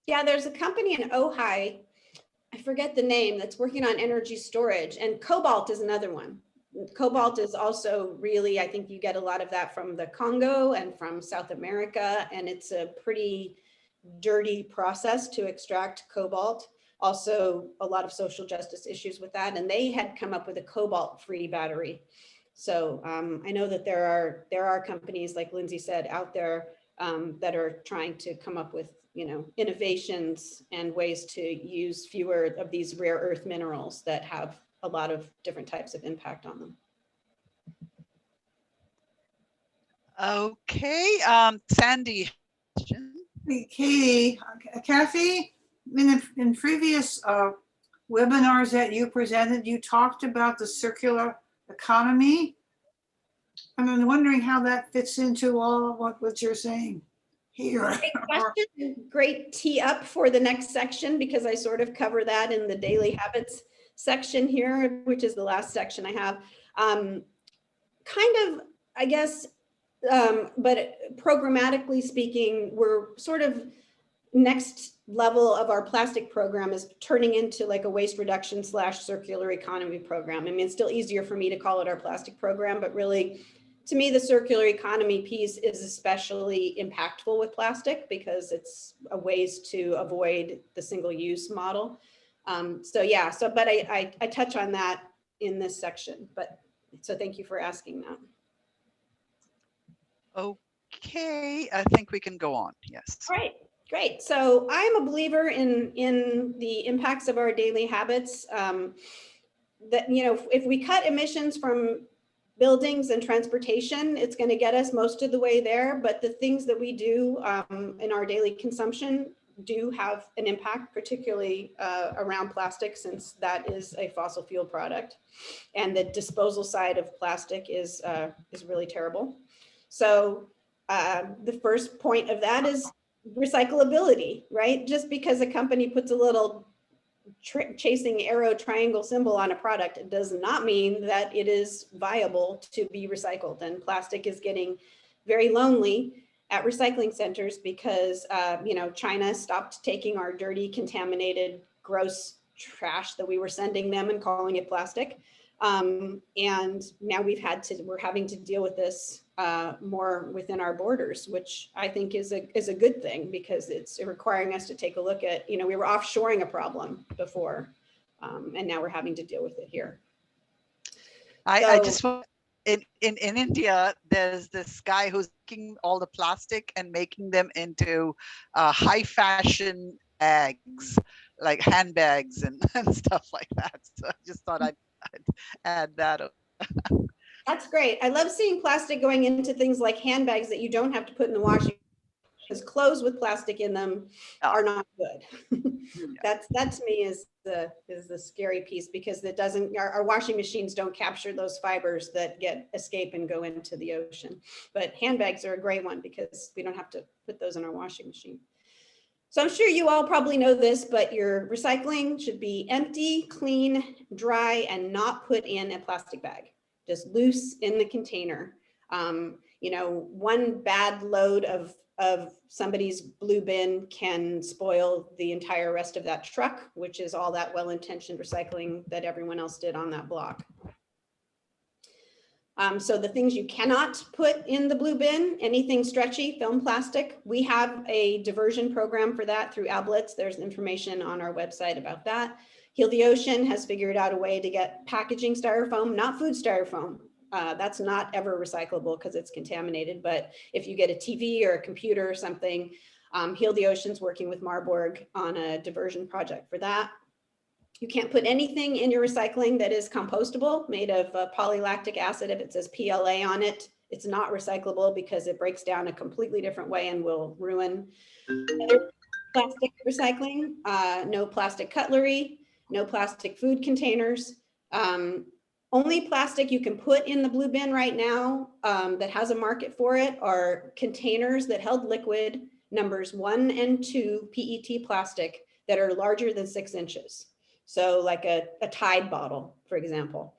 Yeah, there's a company in Ojai, I forget the name, that's working on energy storage, and cobalt is another one. Cobalt is also really, I think you get a lot of that from the Congo and from South America, and it's a pretty dirty process to extract cobalt. Also, a lot of social justice issues with that, and they had come up with a cobalt-free battery. So I know that there are companies, like Lindsay said, out there that are trying to come up with, you know, innovations and ways to use fewer of these rare earth minerals that have a lot of different types of impact on them. Okay, Sandy. Hey, Katie, Kathy, in previous webinars that you presented, you talked about the circular economy. I'm wondering how that fits into all of what you're saying here. Great question. Great tee up for the next section, because I sort of cover that in the daily habits section here, which is the last section I have. Kind of, I guess, but programmatically speaking, we're sort of next level of our plastic program is turning into like a waste reduction / circular economy program. I mean, it's still easier for me to call it our plastic program, but really, to me, the circular economy piece is especially impactful with plastic because it's a ways to avoid the single-use model. So yeah, but I touch on that in this section, but so thank you for asking that. Okay, I think we can go on, yes. All right, great. So I'm a believer in the impacts of our daily habits. That, you know, if we cut emissions from buildings and transportation, it's going to get us most of the way there. But the things that we do in our daily consumption do have an impact, particularly around plastic, since that is a fossil fuel product. And the disposal side of plastic is really terrible. So the first point of that is recyclability, right? Just because a company puts a little chasing arrow triangle symbol on a product, it does not mean that it is viable to be recycled. And plastic is getting very lonely at recycling centers because you know, China stopped taking our dirty, contaminated, gross trash that we were sending them and calling it plastic. And now we're having to deal with this more within our borders, which I think is a good thing, because it's requiring us to take a look at, you know, we were offshoring a problem before, and now we're having to deal with it here. I just want, in India, there's this guy who's taking all the plastic and making them into high fashion bags, like handbags and stuff like that. So I just thought I'd add that. That's great. I love seeing plastic going into things like handbags that you don't have to put in the washing, because clothes with plastic in them are not good. That to me is the scary piece, because it doesn't, our washing machines don't capture those fibers that escape and go into the ocean. But handbags are a great one because we don't have to put those in our washing machine. So I'm sure you all probably know this, but your recycling should be empty, clean, dry, and not put in a plastic bag, just loose in the container. You know, one bad load of somebody's blue bin can spoil the entire rest of that truck, which is all that well-intentioned recycling that everyone else did on that block. So the things you cannot put in the blue bin, anything stretchy, film plastic, we have a diversion program for that through Ablets. There's information on our website about that. Heal the Ocean has figured out a way to get packaging styrofoam, not food styrofoam. That's not ever recyclable because it's contaminated. But if you get a TV or a computer or something, Heal the Ocean's working with Marburg on a diversion project for that. You can't put anything in your recycling that is compostable, made of polylactic acid. If it says PLA on it, it's not recyclable because it breaks down a completely different way and will ruin other plastic recycling. No plastic cutlery, no plastic food containers. Only plastic you can put in the blue bin right now that has a market for it are containers that held liquid numbers 1 and 2 PET plastic that are larger than 6 inches. So like a Tide bottle, for example,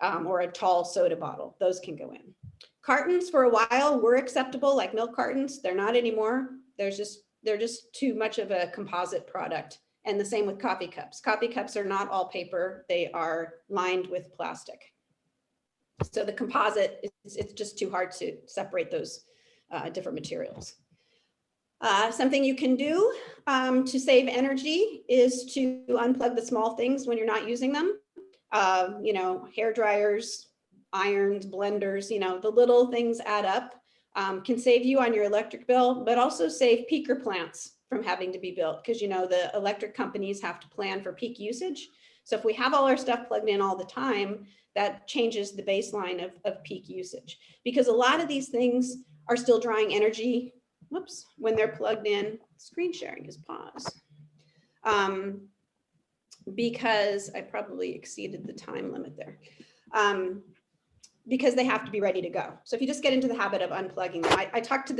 or a tall soda bottle, those can go in. Cartons for a while were acceptable, like milk cartons. They're not anymore. They're just too much of a composite product. And the same with coffee cups. Coffee cups are not all paper. They are lined with plastic. So the composite, it's just too hard to separate those different materials. Something you can do to save energy is to unplug the small things when you're not using them. You know, hair dryers, irons, blenders, you know, the little things add up, can save you on your electric bill, but also save peaker plants from having to be built because, you know, the electric companies have to plan for peak usage. So if we have all our stuff plugged in all the time, that changes the baseline of peak usage because a lot of these things are still drawing energy. Whoops, when they're plugged in. Screen sharing is paused. Because I probably exceeded the time limit there. Because they have to be ready to go. So if you just get into the habit of unplugging them, I talk to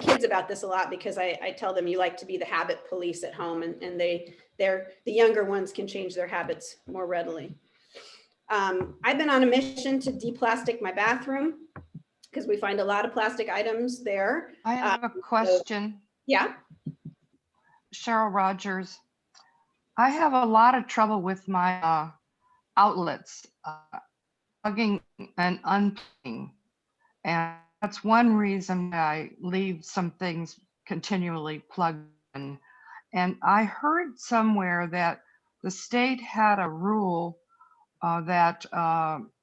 kids about this a lot because I tell them you like to be the habit police at home and the younger ones can change their habits more readily. I've been on a mission to deplastic my bathroom because we find a lot of plastic items there. I have a question. So, yeah. Cheryl Rogers. I have a lot of trouble with my outlets, plugging and unplugging. And that's one reason I leave some things continually plugged in. And I heard somewhere that the state had a rule that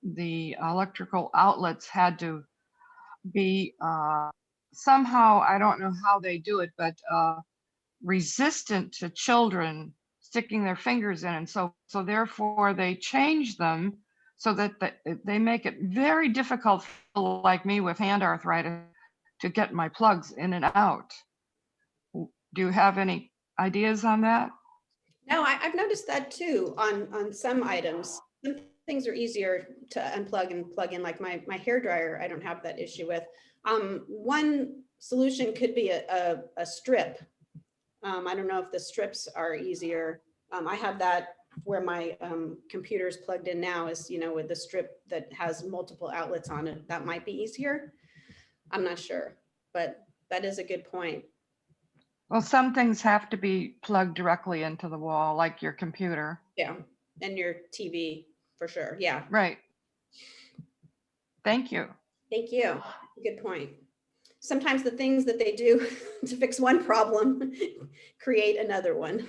the electrical outlets had to be somehow, I don't know how they do it, but resistant to children sticking their fingers in. And so therefore they change them so that they make it very difficult for people like me with hand arthritis to get my plugs in and out. Do you have any ideas on that? No, I've noticed that too on some items. Some things are easier to unplug and plug in, like my hair dryer. I don't have that issue with. One solution could be a strip. I don't know if the strips are easier. I have that where my computer is plugged in now is, you know, with the strip that has multiple outlets on it. That might be easier. I'm not sure, but that is a good point. Well, some things have to be plugged directly into the wall, like your computer. Yeah, and your TV for sure. Yeah. Right. Thank you. Thank you. Good point. Sometimes the things that they do to fix one problem create another one.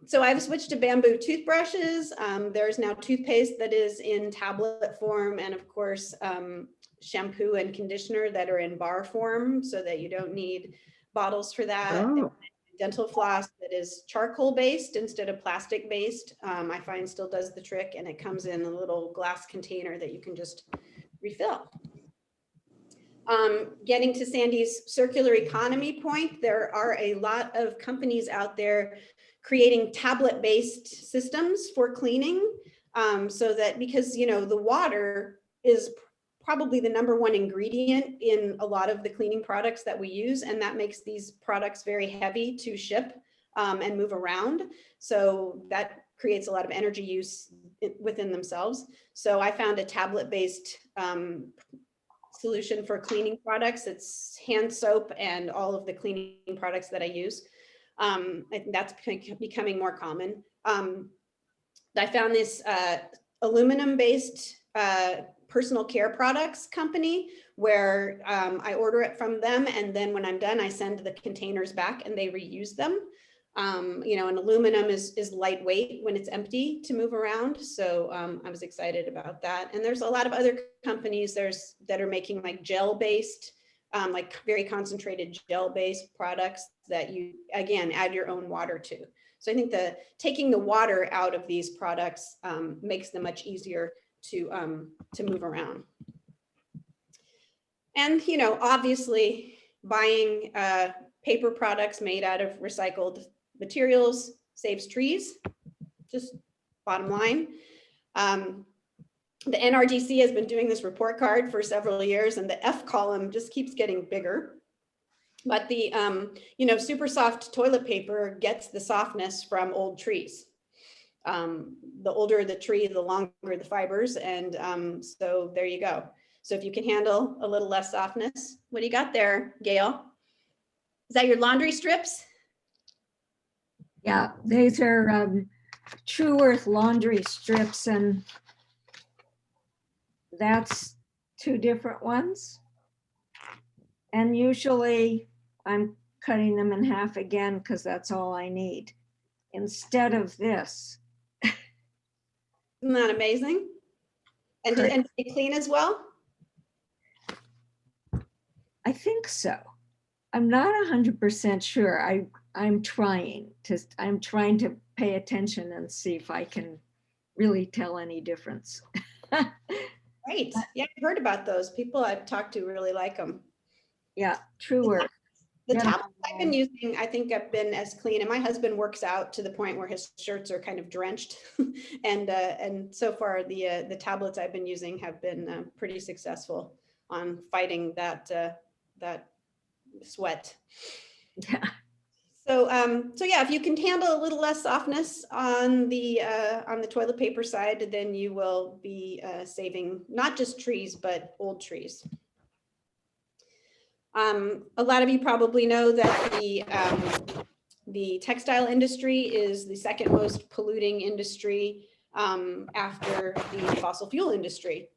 So I've switched to bamboo toothbrushes. There's now toothpaste that is in tablet form, and of course, shampoo and conditioner that are in bar form so that you don't need bottles for that. Oh. Dental floss that is charcoal based instead of plastic based, I find still does the trick, and it comes in a little glass container that you can just refill. Getting to Sandy's circular economy point, there are a lot of companies out there creating tablet-based systems for cleaning, so that, because, you know, the water is probably the #1 ingredient in a lot of the cleaning products that we use, and that makes these products very heavy to ship and move around. So that creates a lot of energy use within themselves. So I found a tablet-based solution for cleaning products. It's hand soap and all of the cleaning products that I use. I think that's becoming more common. I found this aluminum-based personal care products company where I order it from them. And then when I'm done, I send the containers back and they reuse them. You know, and aluminum is lightweight when it's empty to move around. So I was excited about that. And there's a lot of other companies that are making like gel-based, like very concentrated gel-based products that you, again, add your own water to. So I think taking the water out of these products makes them much easier to move around. And, you know, obviously buying paper products made out of recycled materials saves trees, just bottom line. The NRDC has been doing this report card for several years, and the F column just keeps getting bigger. But the, you know, super soft toilet paper gets the softness from old trees. The older the tree, the longer the fibers. And so there you go. So if you can handle a little less softness, what do you got there, Gail? Is that your laundry strips? Yeah, these are True Earth laundry strips, and that's 2 different ones. And usually I'm cutting them in half again because that's all I need instead of this. Isn't that amazing? And do they clean as well? I think so. I'm not 100% sure. I'm trying to pay attention and see if I can really tell any difference. Great. Yeah, I've heard about those. People I've talked to really like them. Yeah, True Earth. The tablets I've been using, I think I've been as clean, and my husband works out to the point where his shirts are kind of drenched. And so far the tablets I've been using have been pretty successful on fighting that sweat. Yeah. So yeah, if you can handle a little less softness on the toilet paper side, then you will be saving not just trees, but old trees. A lot of you probably know that the textile industry is the second most polluting industry after the fossil fuel industry.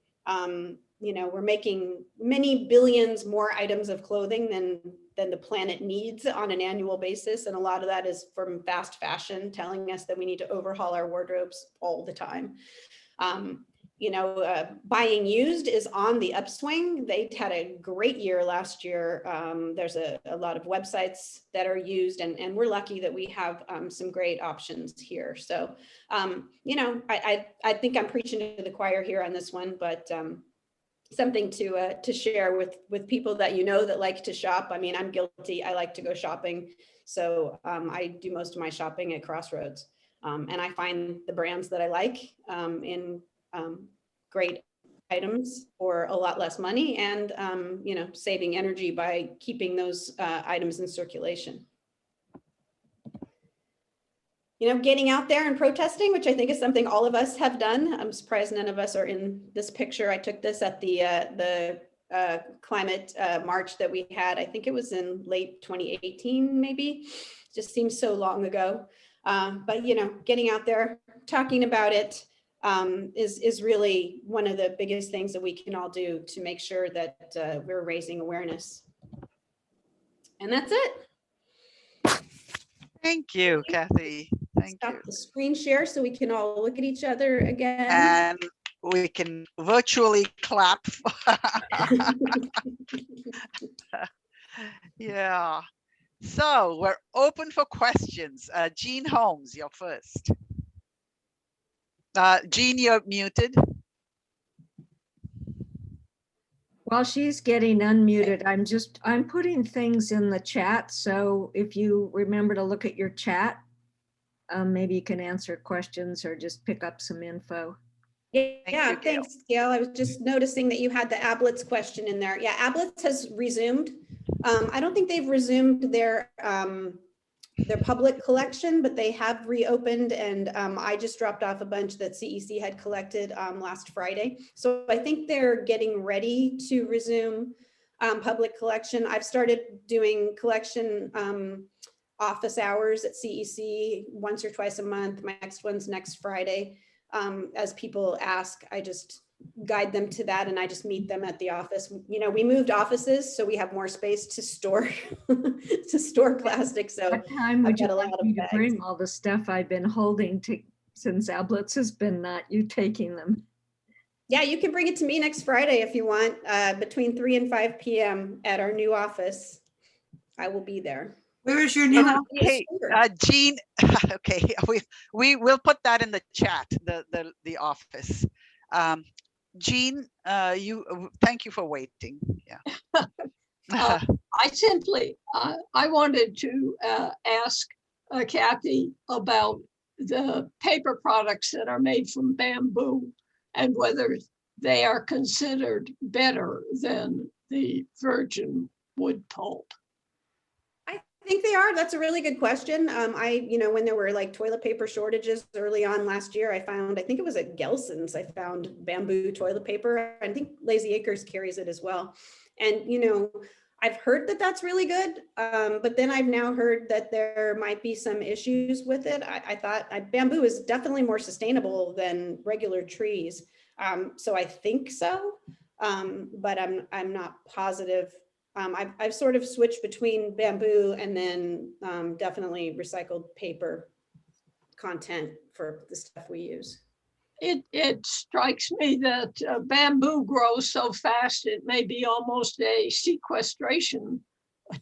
You know, we're making many billions more items of clothing than the planet needs on an annual basis. And a lot of that is from fast fashion telling us that we need to overhaul our wardrobes all the time. You know, buying used is on the upswing. They had a great year last year. There's a lot of websites that are used, and we're lucky that we have some great options here. So, you know, I think I'm preaching to the choir here on this one, but something to share with people that you know that like to shop. I mean, I'm guilty. I like to go shopping. So I do most of my shopping at Crossroads. And I find the brands that I like in great items for a lot less money, and you know, saving energy by keeping those items in circulation. You know, getting out there and protesting, which I think is something all of us have done. I'm surprised none of us are in this picture. I took this at the climate march that we had. I think it was in late 2018, maybe. Just seems so long ago. But you know, getting out there, talking about it is really one of the biggest things that we can all do to make sure that we're raising awareness. And that's it. Thank you, Kathy. Thank Stop you. the screen share so we can all look at each other again. And we can virtually clap. Yeah. So we're open for questions. Jean Holmes, you're first. Jean, you're muted. While she's getting unmuted, I'm putting things in the chat. So if you remember to look at your chat, maybe you can answer questions or just pick up some info. Yeah, thanks, Gail. I was just noticing that you had the Ablets question in there. Yeah, Ablets has resumed. I don't think they've resumed their public collection, but they have reopened, and I just dropped off a bunch that CEC had collected last Friday. So I think they're getting ready to resume public collection. I've started doing collection office hours at CEC once or twice a month. My next one's next Friday. As people ask, I just guide them to that, and I just meet them at the office. You know, we moved offices, so we have more space to store to store plastic. So What time would I've you got a like lot of me to bags. bring all the stuff I've been holding to, since Ablitz has been not you taking them? Yeah, you can bring it to me next Friday if you want, between 3 and 5 p.m. at our new office. I will be there. Where is your new office? Okay, Jean. Okay, we will put that in the chat. The office. Jean, thank you for waiting. Yeah. I simply, I wanted to ask Kathy about the paper products that are made from bamboo and whether they are considered better than the virgin wood pulp. I think they are. That's a really good question. You know, when there were like toilet paper shortages early on last year, I think it was at Gelson's, I found bamboo toilet paper. I think Lazy Acres carries it as well. And, you know, I've heard that that's really good, but then I've now heard that there might be some issues with it. I thought bamboo is definitely more sustainable than regular trees. So I think so, but I'm not positive. I've sort of switched between bamboo and then definitely recycled paper content for the stuff we use. It strikes me that bamboo grows so fast, it may be almost a sequestration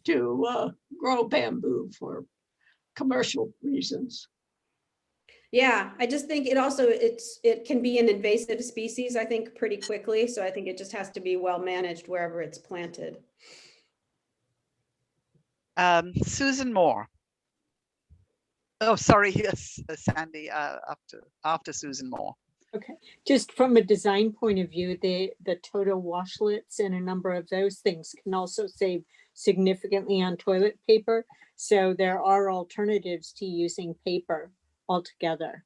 to grow bamboo for commercial reasons. Yeah, I just think it can be an invasive species, I think, pretty quickly. So I think it just has to be well managed wherever it's planted. Susan Moore. Oh, sorry, yes, Sandy, after Susan Moore. Okay, just from a design point of view, the Toto washlets and a number of those things can also save significantly on toilet paper. So there are alternatives to using paper altogether.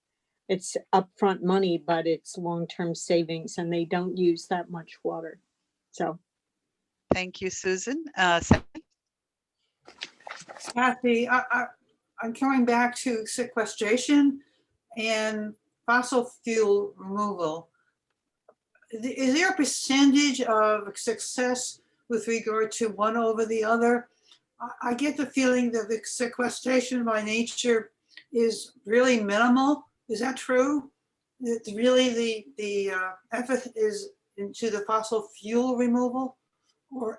It's upfront money, but it's long-term savings, and they don't use that much water. So. Thank you, Susan. Kathy, I'm coming back to sequestration and fossil fuel removal. Is there a percentage of success with regard to one over the other? I get the feeling that the sequestration by nature is really minimal. Is that true? That really the effort is into the fossil fuel removal? Or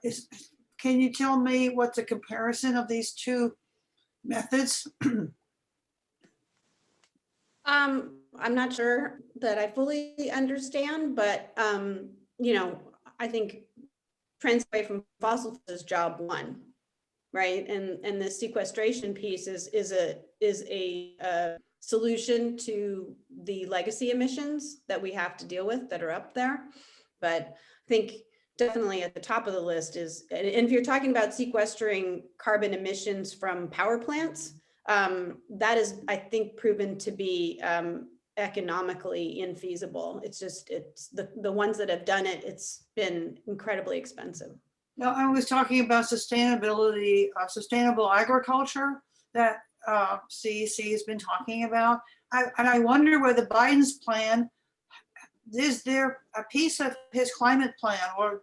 can you tell me what's a comparison of these two methods? I'm not sure that I fully understand, but you know, I think trends away from fossil fuels is job one, right? And the sequestration piece is a solution to the legacy emissions that we have to deal with that are up there. But I think definitely at the top of the list is, and if you're talking about sequestering carbon emissions from power plants, that is, I think, proven to be economically infeasible. It's the ones that have done it, it's been incredibly expensive. No, I was talking about sustainability, sustainable agriculture that CEC has been talking about. And I wonder whether Biden's plan, is there a piece of his climate plan or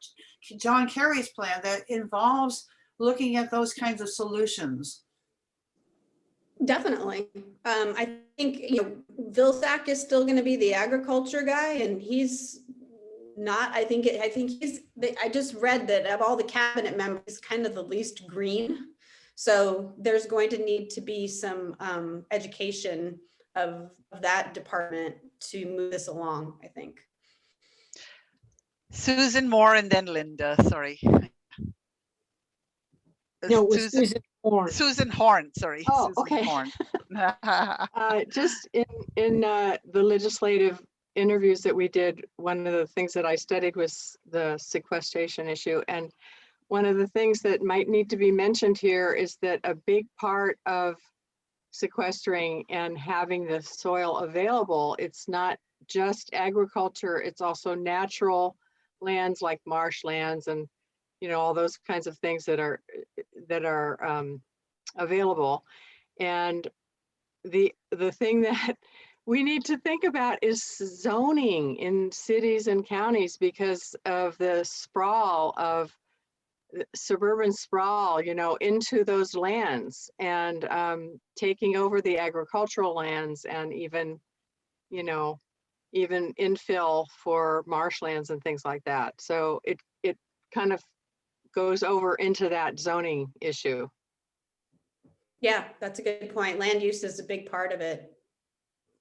John Kerry's plan that involves looking at those kinds of solutions? Definitely. I think, you know, Vilsack is still going to be the agriculture guy, and he's not. I think I just read that of all the cabinet members, he's kind of the least green. So there's going to need to be some education of that department to move this along, I think. Susan Moore and then Linda, sorry. No, it was Susan Horn. Susan Horn, sorry. Oh, Susan okay. Horn. Just in the legislative interviews that we did, one of the things that I studied was the sequestration issue. And one of the things that might need to be mentioned here is that a big part of sequestering and having the soil available, it's not just agriculture, it's also natural lands like marshlands and, you know, all those kinds of things that are available. And the thing that we need to think about is zoning in cities and counties because of the sprawl of suburban sprawl, you know, into those lands and taking over the agricultural lands and even, you know, even infill for marshlands and things like that. So it kind of goes over into that zoning issue. Yeah, that's a good point. Land use is a big part of it.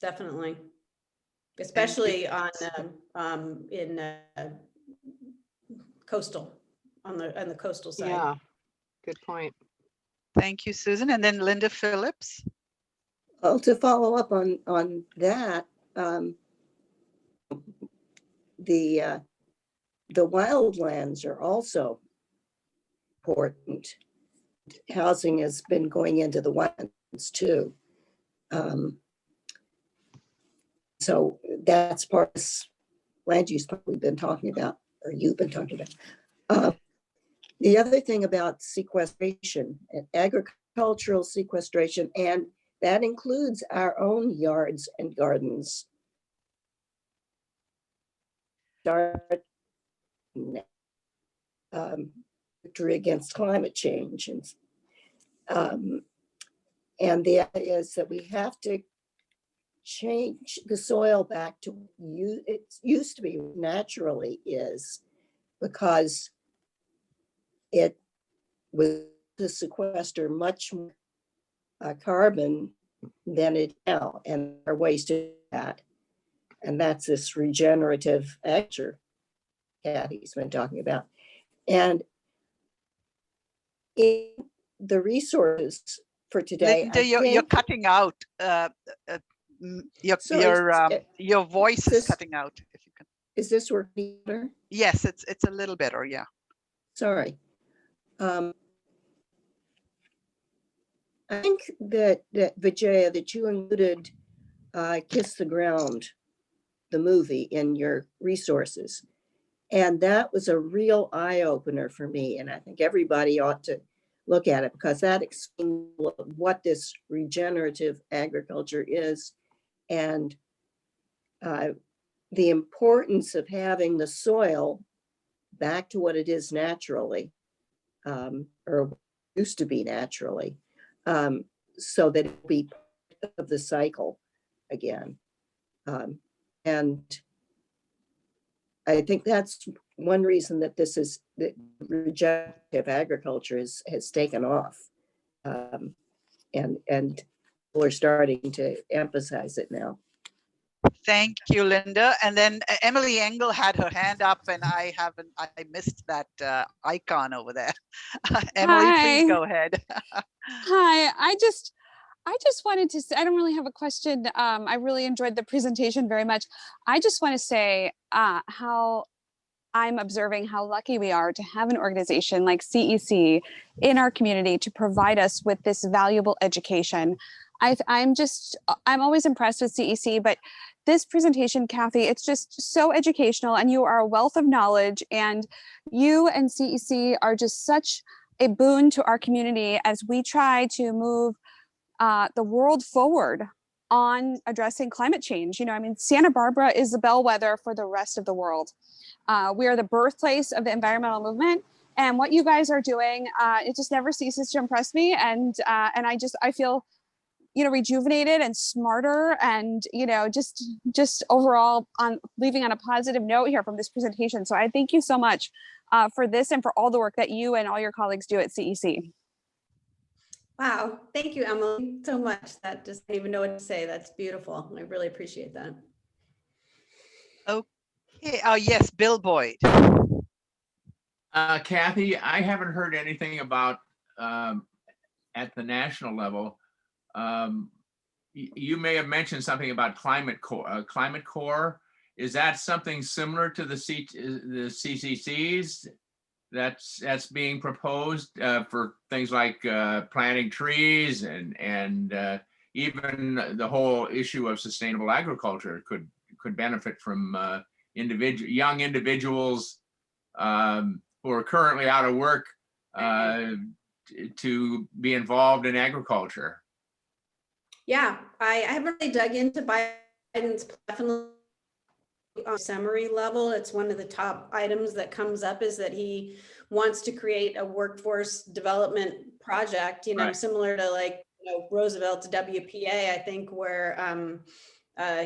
Definitely. Especially on in coastal, on the coastal side. Yeah, good point. Thank you, Susan. And then Linda Phillips. Well, to follow up on that, the wildlands are also important. Housing has been going into the wetlands too. So that's part of this land use part we've been talking about, or you've been talking about. The other thing about sequestration and agricultural sequestration, and that includes our own yards and gardens. Start victory against climate change, and the idea is that we have to change the soil back to it used to be naturally is, because it was to sequester much more carbon than it now, and there are ways to do that, and that's this regenerative agriculture Kathy's been talking about. And in the resources for today, Linda, you're cutting out. Your voice is cutting out. If you can. Is this working better? Yes, it's a little better. Yeah. Sorry. I think that Vijaya, that you included Kiss the Ground, the movie, in your resources. And that was a real eye opener for me. And I think everybody ought to look at it, because that explains what this regenerative agriculture is, and the importance of having the soil back to what it is naturally, or used to be naturally, so that it'll be part of the cycle again. And I think that's one reason that that regenerative agriculture has taken off, and people are starting to emphasize it now. Thank you, Linda. And then Emily Engel had her hand up, and I missed that icon over there. Emily, Hi. please go ahead. Hi, I just wanted to say, I don't really have a question. I really enjoyed the presentation very much. I just want to say how I'm observing how lucky we are to have an organization like CEC in our community to provide us with this valuable education. I'm always impressed with CEC, but this presentation, Kathy, it's just so educational, and you are a wealth of knowledge, and you and CEC are just such a boon to our community as we try to move the world forward on addressing climate change. You know, I mean, Santa Barbara is the bellwether for the rest of the world. We are the birthplace of the environmental movement, and what you guys are doing, it just never ceases to impress me. And I feel, you know, rejuvenated and smarter, and, you know, just overall leaving on a positive note here from this presentation. So I thank you so much for this and for all the work that you and all your colleagues do at CEC. Wow, thank you, Emily, so much. That just didn't even know what to say. That's beautiful. I really appreciate that. Okay. Yes, Bill Boyd. Kathy, I haven't heard anything about at the national level. You may have mentioned something about climate core. Is that something similar to the CCCs that's being proposed for things like planting trees and even the whole issue of sustainable agriculture could benefit from young individuals who are currently out of work to be involved in agriculture? Yeah, I haven't really dug into guidance definitely on summary level. It's one of the top items that comes up is that he wants to create a workforce development project, you know, Right. similar to like, you know, Roosevelt's WPA, I think, where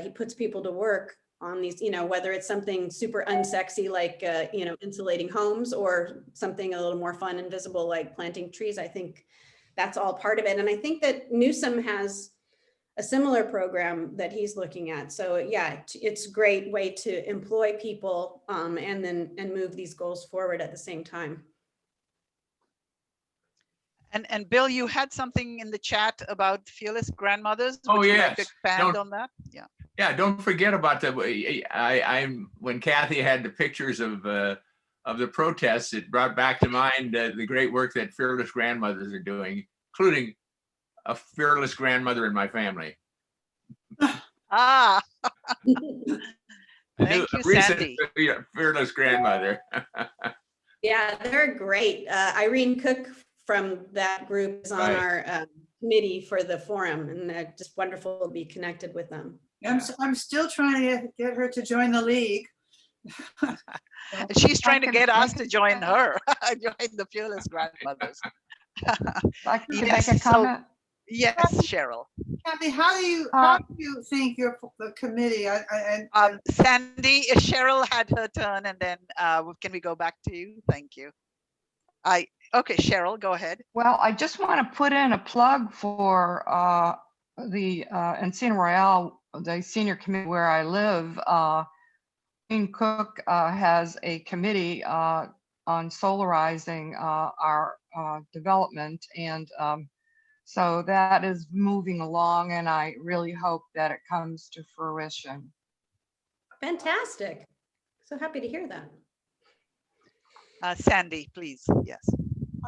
he puts people to work on these, you know, whether it's something super unsexy like, you know, insulating homes or something a little more fun and visible like planting trees. I think that's all part of it. And I think that Newsom has a similar program that he's looking at. So yeah, it's a great way to employ people and move these goals forward at the same time. And Bill, you had something in the chat about fearless grandmothers. Oh, Would you like to yes. expand on that? Yeah. Yeah, don't forget about when Kathy had the pictures of the protests, it brought back to mind the great work that fearless grandmothers are doing, including a fearless grandmother in my family. Ah, thank you, Recent Sandy. fearless grandmother. Yeah, they're great. Irene Cook from that group is on our committee for the forum, and they're just wonderful to be connected with them. I'm still trying to get her to join the league. She's trying to get us to join her, join the fearless grandmothers. I can Yes, make a comment. Yes, Cheryl. Kathy, how do you think the committee? Sandy, Cheryl had her turn, and then can we go back to you? Thank you. Okay, Cheryl, go ahead. Well, I just want to put in a plug for the Encino Royale, the senior committee where I live. Irene Cook has a committee on solarizing our development, and so that is moving along, and I really hope that it comes to fruition. Fantastic. So happy to hear that. Sandy, please. Yes.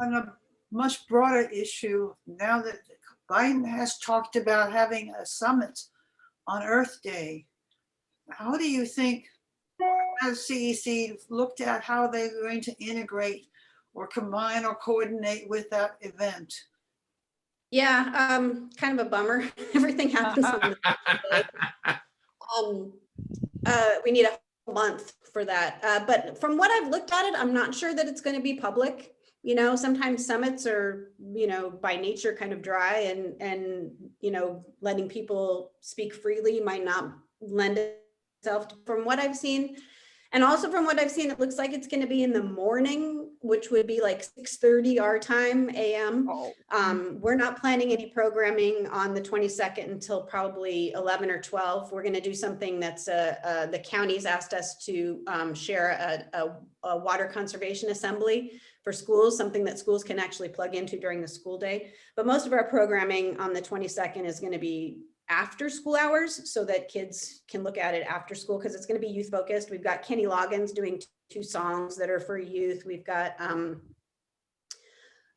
On a much broader issue, now that Biden has talked about having a summit on Earth Day, how do you think, has CEC looked at how they're going to integrate or combine or coordinate with that event? Yeah, kind of a bummer. Everything happens on the day. We need a whole month for that. But from what I've looked at it, I'm not sure that it's going to be public. You know, sometimes summits are, you know, by nature kind of dry, and you know, letting people speak freely might not lend itself to, from what I've seen. And also from what I've seen, it looks like it's going to be in the morning, which would be like 6:30 our time, AM. We're not planning any programming on the 22nd until probably 11 or 12. We're going to do something that's the county's asked us to share a water conservation assembly for schools, something that schools can actually plug into during the school day. But most of our programming on the 22nd is going to be after school hours, so that kids can look at it after school, because it's going to be youth focused. We've got Kenny Loggins doing 2 songs that are for youth. We've got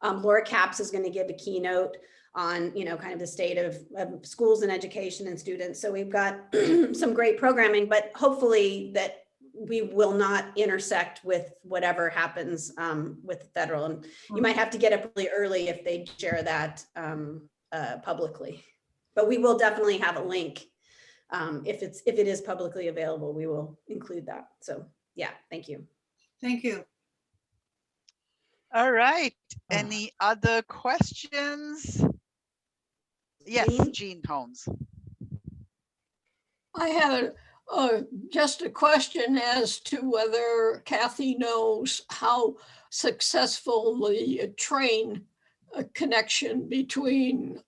Laura Capps is going to give a keynote on, you know, kind of the state of schools and education and students. So we've got some great programming, but hopefully that we will not intersect with whatever happens with the federal. And you might have to get up really early if they share that publicly. But we will definitely have a link. If it is publicly available, we will include that. So yeah, thank you. Thank you. All right. Any other questions? Yes, Jean Holmes. I have just a question as to whether Kathy knows how successful the train connection between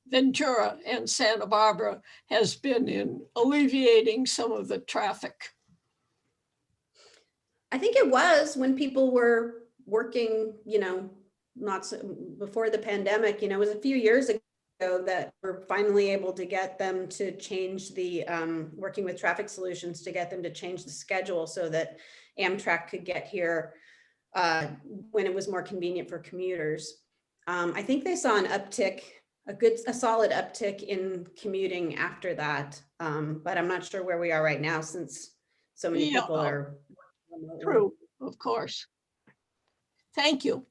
Ventura and Santa Barbara has been in alleviating some of the traffic. I think it was when people were working, you know, not so, before the pandemic, you know, it was a few years ago that we're finally able to get them to change the, working with Traffic Solutions to get them to change the schedule so that Amtrak could get here when it was more convenient for commuters. I think they saw an uptick, a solid uptick in commuting after that, but I'm not sure where we are right now since so many people are. True, of course. Thank you.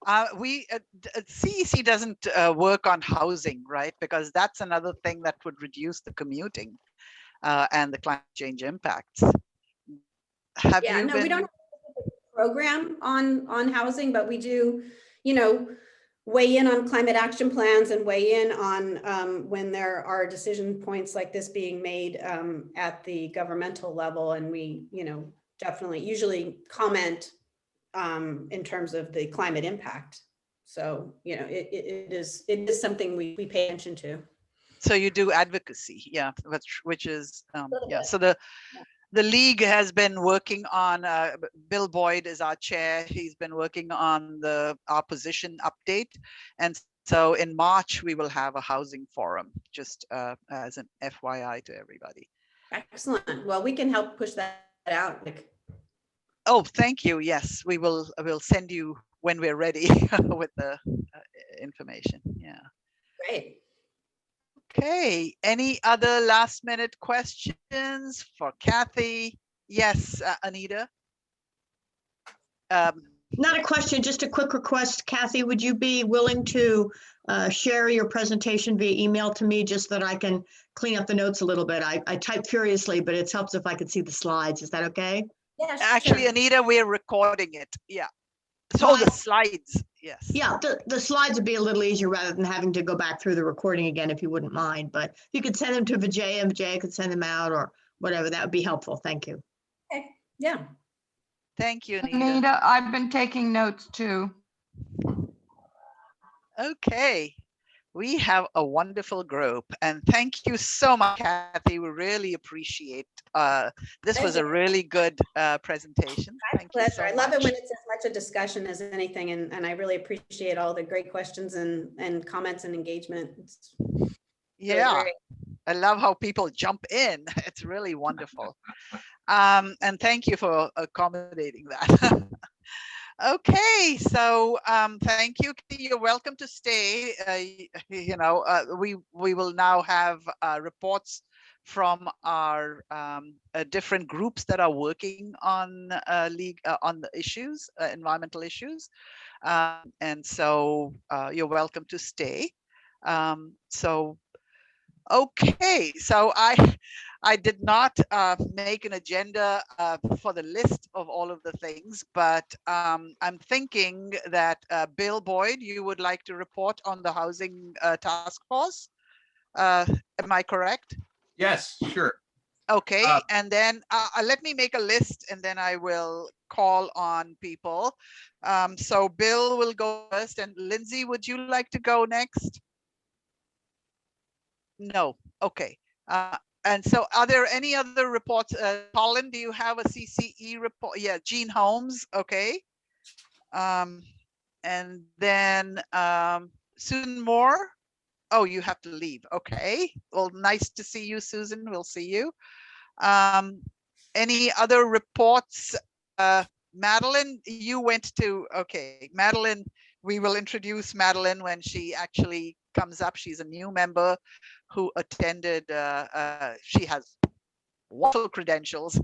CEC doesn't work on housing, right? Because that's another thing that would reduce the commuting and the climate change impacts. Have Yeah, you no, we been? don't have a program on housing, but we do, you know, weigh in on climate action plans and weigh in on when there are decision points like this being made at the governmental level. And we, you know, definitely usually comment in terms of the climate impact. So, you know, it is something we pay attention to. So you do advocacy, yeah, which is, yeah. bit. So the league has been working on, Bill Boyd is our chair. He's been working on our position update. And so in March, we will have a housing forum, just as an FYI to everybody. Excellent. Well, we can help push that out. Oh, thank you. Yes, we'll send you when we're ready with the information. Yeah. Great. Okay, any other last minute questions for Kathy? Yes, Anita? Not a question, just a quick request. Kathy, would you be willing to share your presentation via email to me just so that I can clean up the notes a little bit? I type furiously, but it helps if I can see the slides. Is that okay? Yeah, actually, sure. Anita, we're recording it. Yeah. So the slides, yes. Yeah, the slides would be a little easier rather than having to go back through the recording again, if you wouldn't mind. But if you could send them to Vijay and Vijay could send them out or whatever, that would be helpful. Thank you. Okay. Yeah. Thank you, Anita. Anita, I've been taking notes too. Okay, we have a wonderful group, and thank you so much, Kathy. We really appreciate. This was a really good presentation. Thank you so I love it much. when it's as much a discussion as anything, and I really appreciate all the great questions and comments and engagement. It's really Yeah, great. I love how people jump in. It's really wonderful. And thank you for accommodating that. Okay, so thank you. You're welcome to stay. You know, we will now have reports from our different groups that are working on on the issues, environmental issues, and so you're welcome to stay. Okay, so I did not make an agenda for the list of all of the things, but I'm thinking that Bill Boyd, you would like to report on the housing task force. Am I correct? Yes, sure. Okay, and then let me make a list and then I will call on people. So Bill will go first, and Lindsay, would you like to go next? No. Okay. And so are there any other reports? Colin, do you have a CCE report? Yeah, Jean Holmes. Okay. And then Susan Moore. Oh, you have to leave. Okay. Well, nice to see you, Susan. We'll see you. Any other reports? Madeline, you went to, okay. Madeline, we will introduce Madeline when she actually comes up. She's a new member who attended, she has wonderful credentials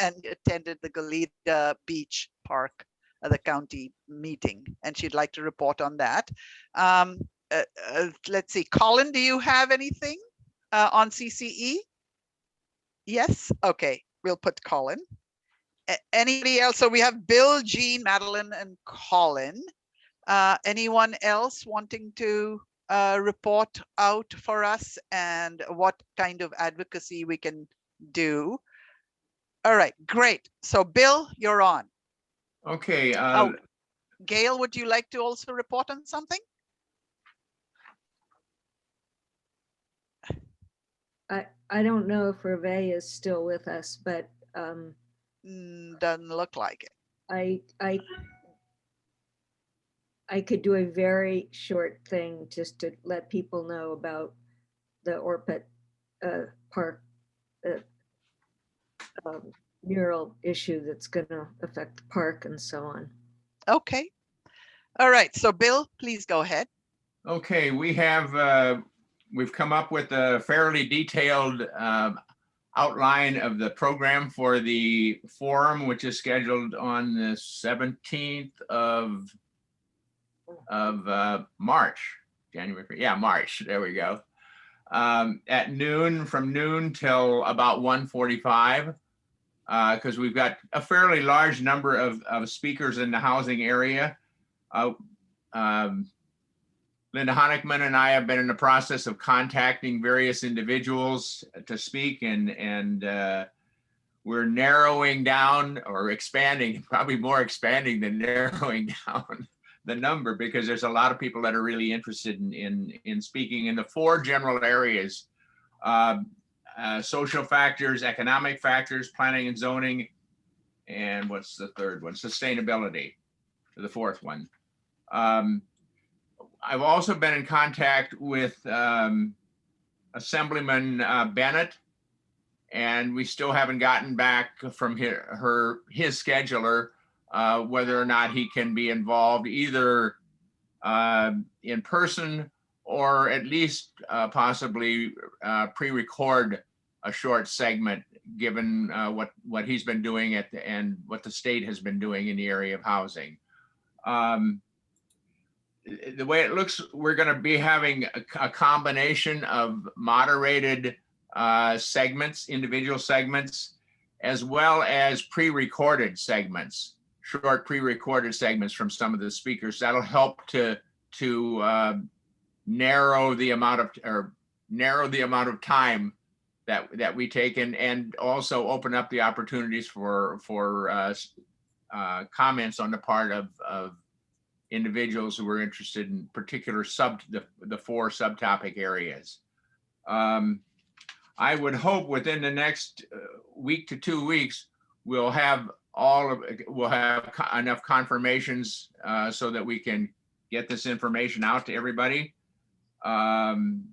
and attended the Goleta Beach Park, the county meeting, and she'd like to report on that. Let's see, Colin, do you have anything on CCE? Yes, okay, we'll put Colin. Anybody else? So we have Bill, Jean, Madeline, and Colin. Anyone else wanting to report out for us and what kind of advocacy we can do? All right, great. So Bill, you're on. Okay. Gail, would you like to also report on something? I don't know if Hervé is still with us, but doesn't look like it. I could do a very short thing just to let people know about the Orpet Park mural issue that's going to affect the park and so on. Okay. All right. So Bill, please go ahead. Okay, we've come up with a fairly detailed outline of the program for the forum, which is scheduled on the 17th of March, January, yeah, March, there we go. At noon, from noon till about 1:45, because we've got a fairly large number of speakers in the housing area. Linda Honigman and I have been in the process of contacting various individuals to speak, and we're narrowing down or expanding, probably more expanding than narrowing down the number, because there's a lot of people that are really interested in speaking in the 4 general areas: social factors, economic factors, planning and zoning, and what's the third one? Sustainability, the 4th one. I've also been in contact with Assemblyman Bennett, and we still haven't gotten back from his scheduler whether or not he can be involved either in person or at least possibly pre-record a short segment, given what he's been doing and what the state has been doing in the area of housing. The way it looks, we're going to be having a combination of moderated segments, individual segments, as well as pre-recorded segments, short pre-recorded segments from some of the speakers. That'll help to narrow the amount of time that we take, and also open up the opportunities for comments on the part of individuals who are interested in particular the 4 subtopic areas. I would hope within the next week to 2 weeks, we'll have enough confirmations so that we can get this information out to everybody, and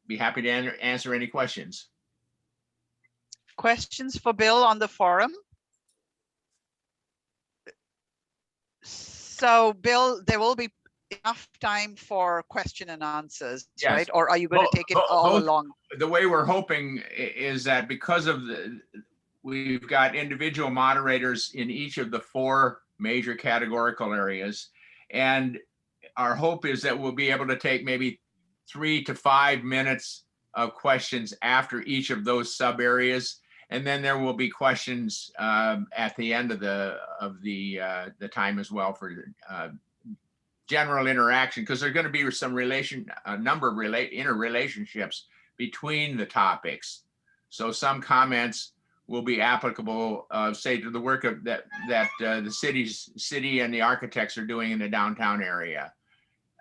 be happy to answer any questions. Questions for Bill on the forum? So Bill, there will be enough time for question and answers, Yes. right? Or are you going to take it all along? The way we're hoping is that because of we've got individual moderators in each of the 4 major categorical areas, and our hope is that we'll be able to take maybe 3 to 5 minutes of questions after each of those sub areas. And then there will be questions at the end of the time as well for general interaction, because there's going to be a number of interrelationships between the topics. So some comments will be applicable, say, to the work that the city and the architects are doing in the downtown area,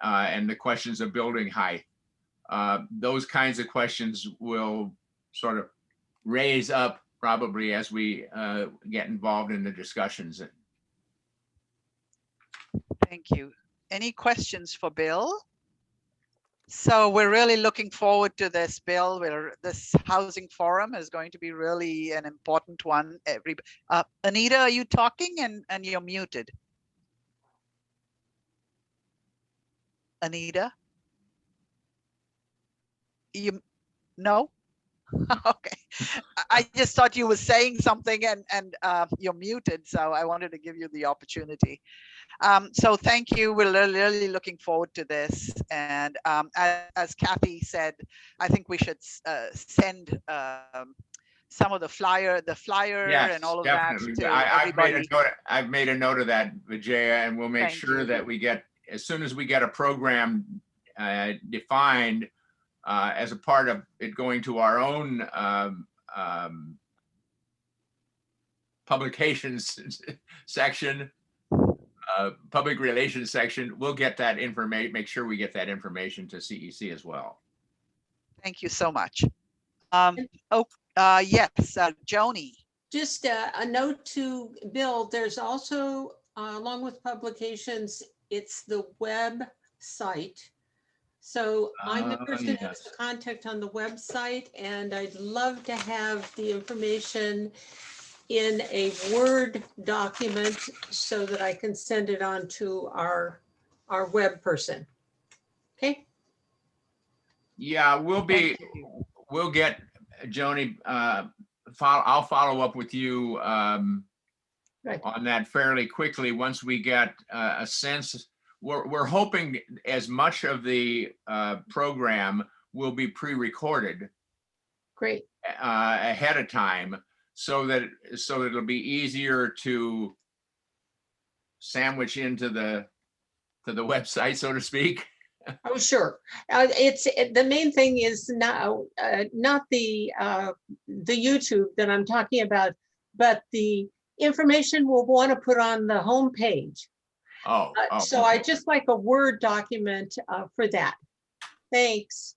and the questions of building height. Those kinds of questions will sort of raise up probably as we get involved in the discussions. Thank you. Any questions for Bill? So we're really looking forward to this, Bill. This housing forum is going to be really an important one. Anita, are you talking? And you're muted. Anita? No? Okay. I just thought you were saying something and you're muted, so I wanted to give you the opportunity. So thank you. We're really looking forward to this. And as Kathy said, I think we should send some of the flyer Yes, and all of definitely. that to everybody. I've made a note of that, Vijaya, and we'll make Thank sure you. that we get, as soon as we get a program defined as a part of it going to our own publications section, public relations section, we'll get that information, make sure we get that information to CEC as well. Thank you so much. Yes, Joni. Just a note to Bill, there's also, along with publications, it's the website. So I'm the person who has the contact on the website, and I'd love to have the information in a Word document so that I can send it on to our web person. Okay. Yeah, we'll get Joni. I'll follow up with you Right. on that fairly quickly once we get a sense. We're hoping as much of the program will be pre-recorded Great. ahead of time, so that it'll be easier to sandwich into the website, so to speak. Oh, sure. The main thing is now not the YouTube that I'm talking about, but the information we'll want to put on the home page. So Okay. I just like a Word document for that. Thanks.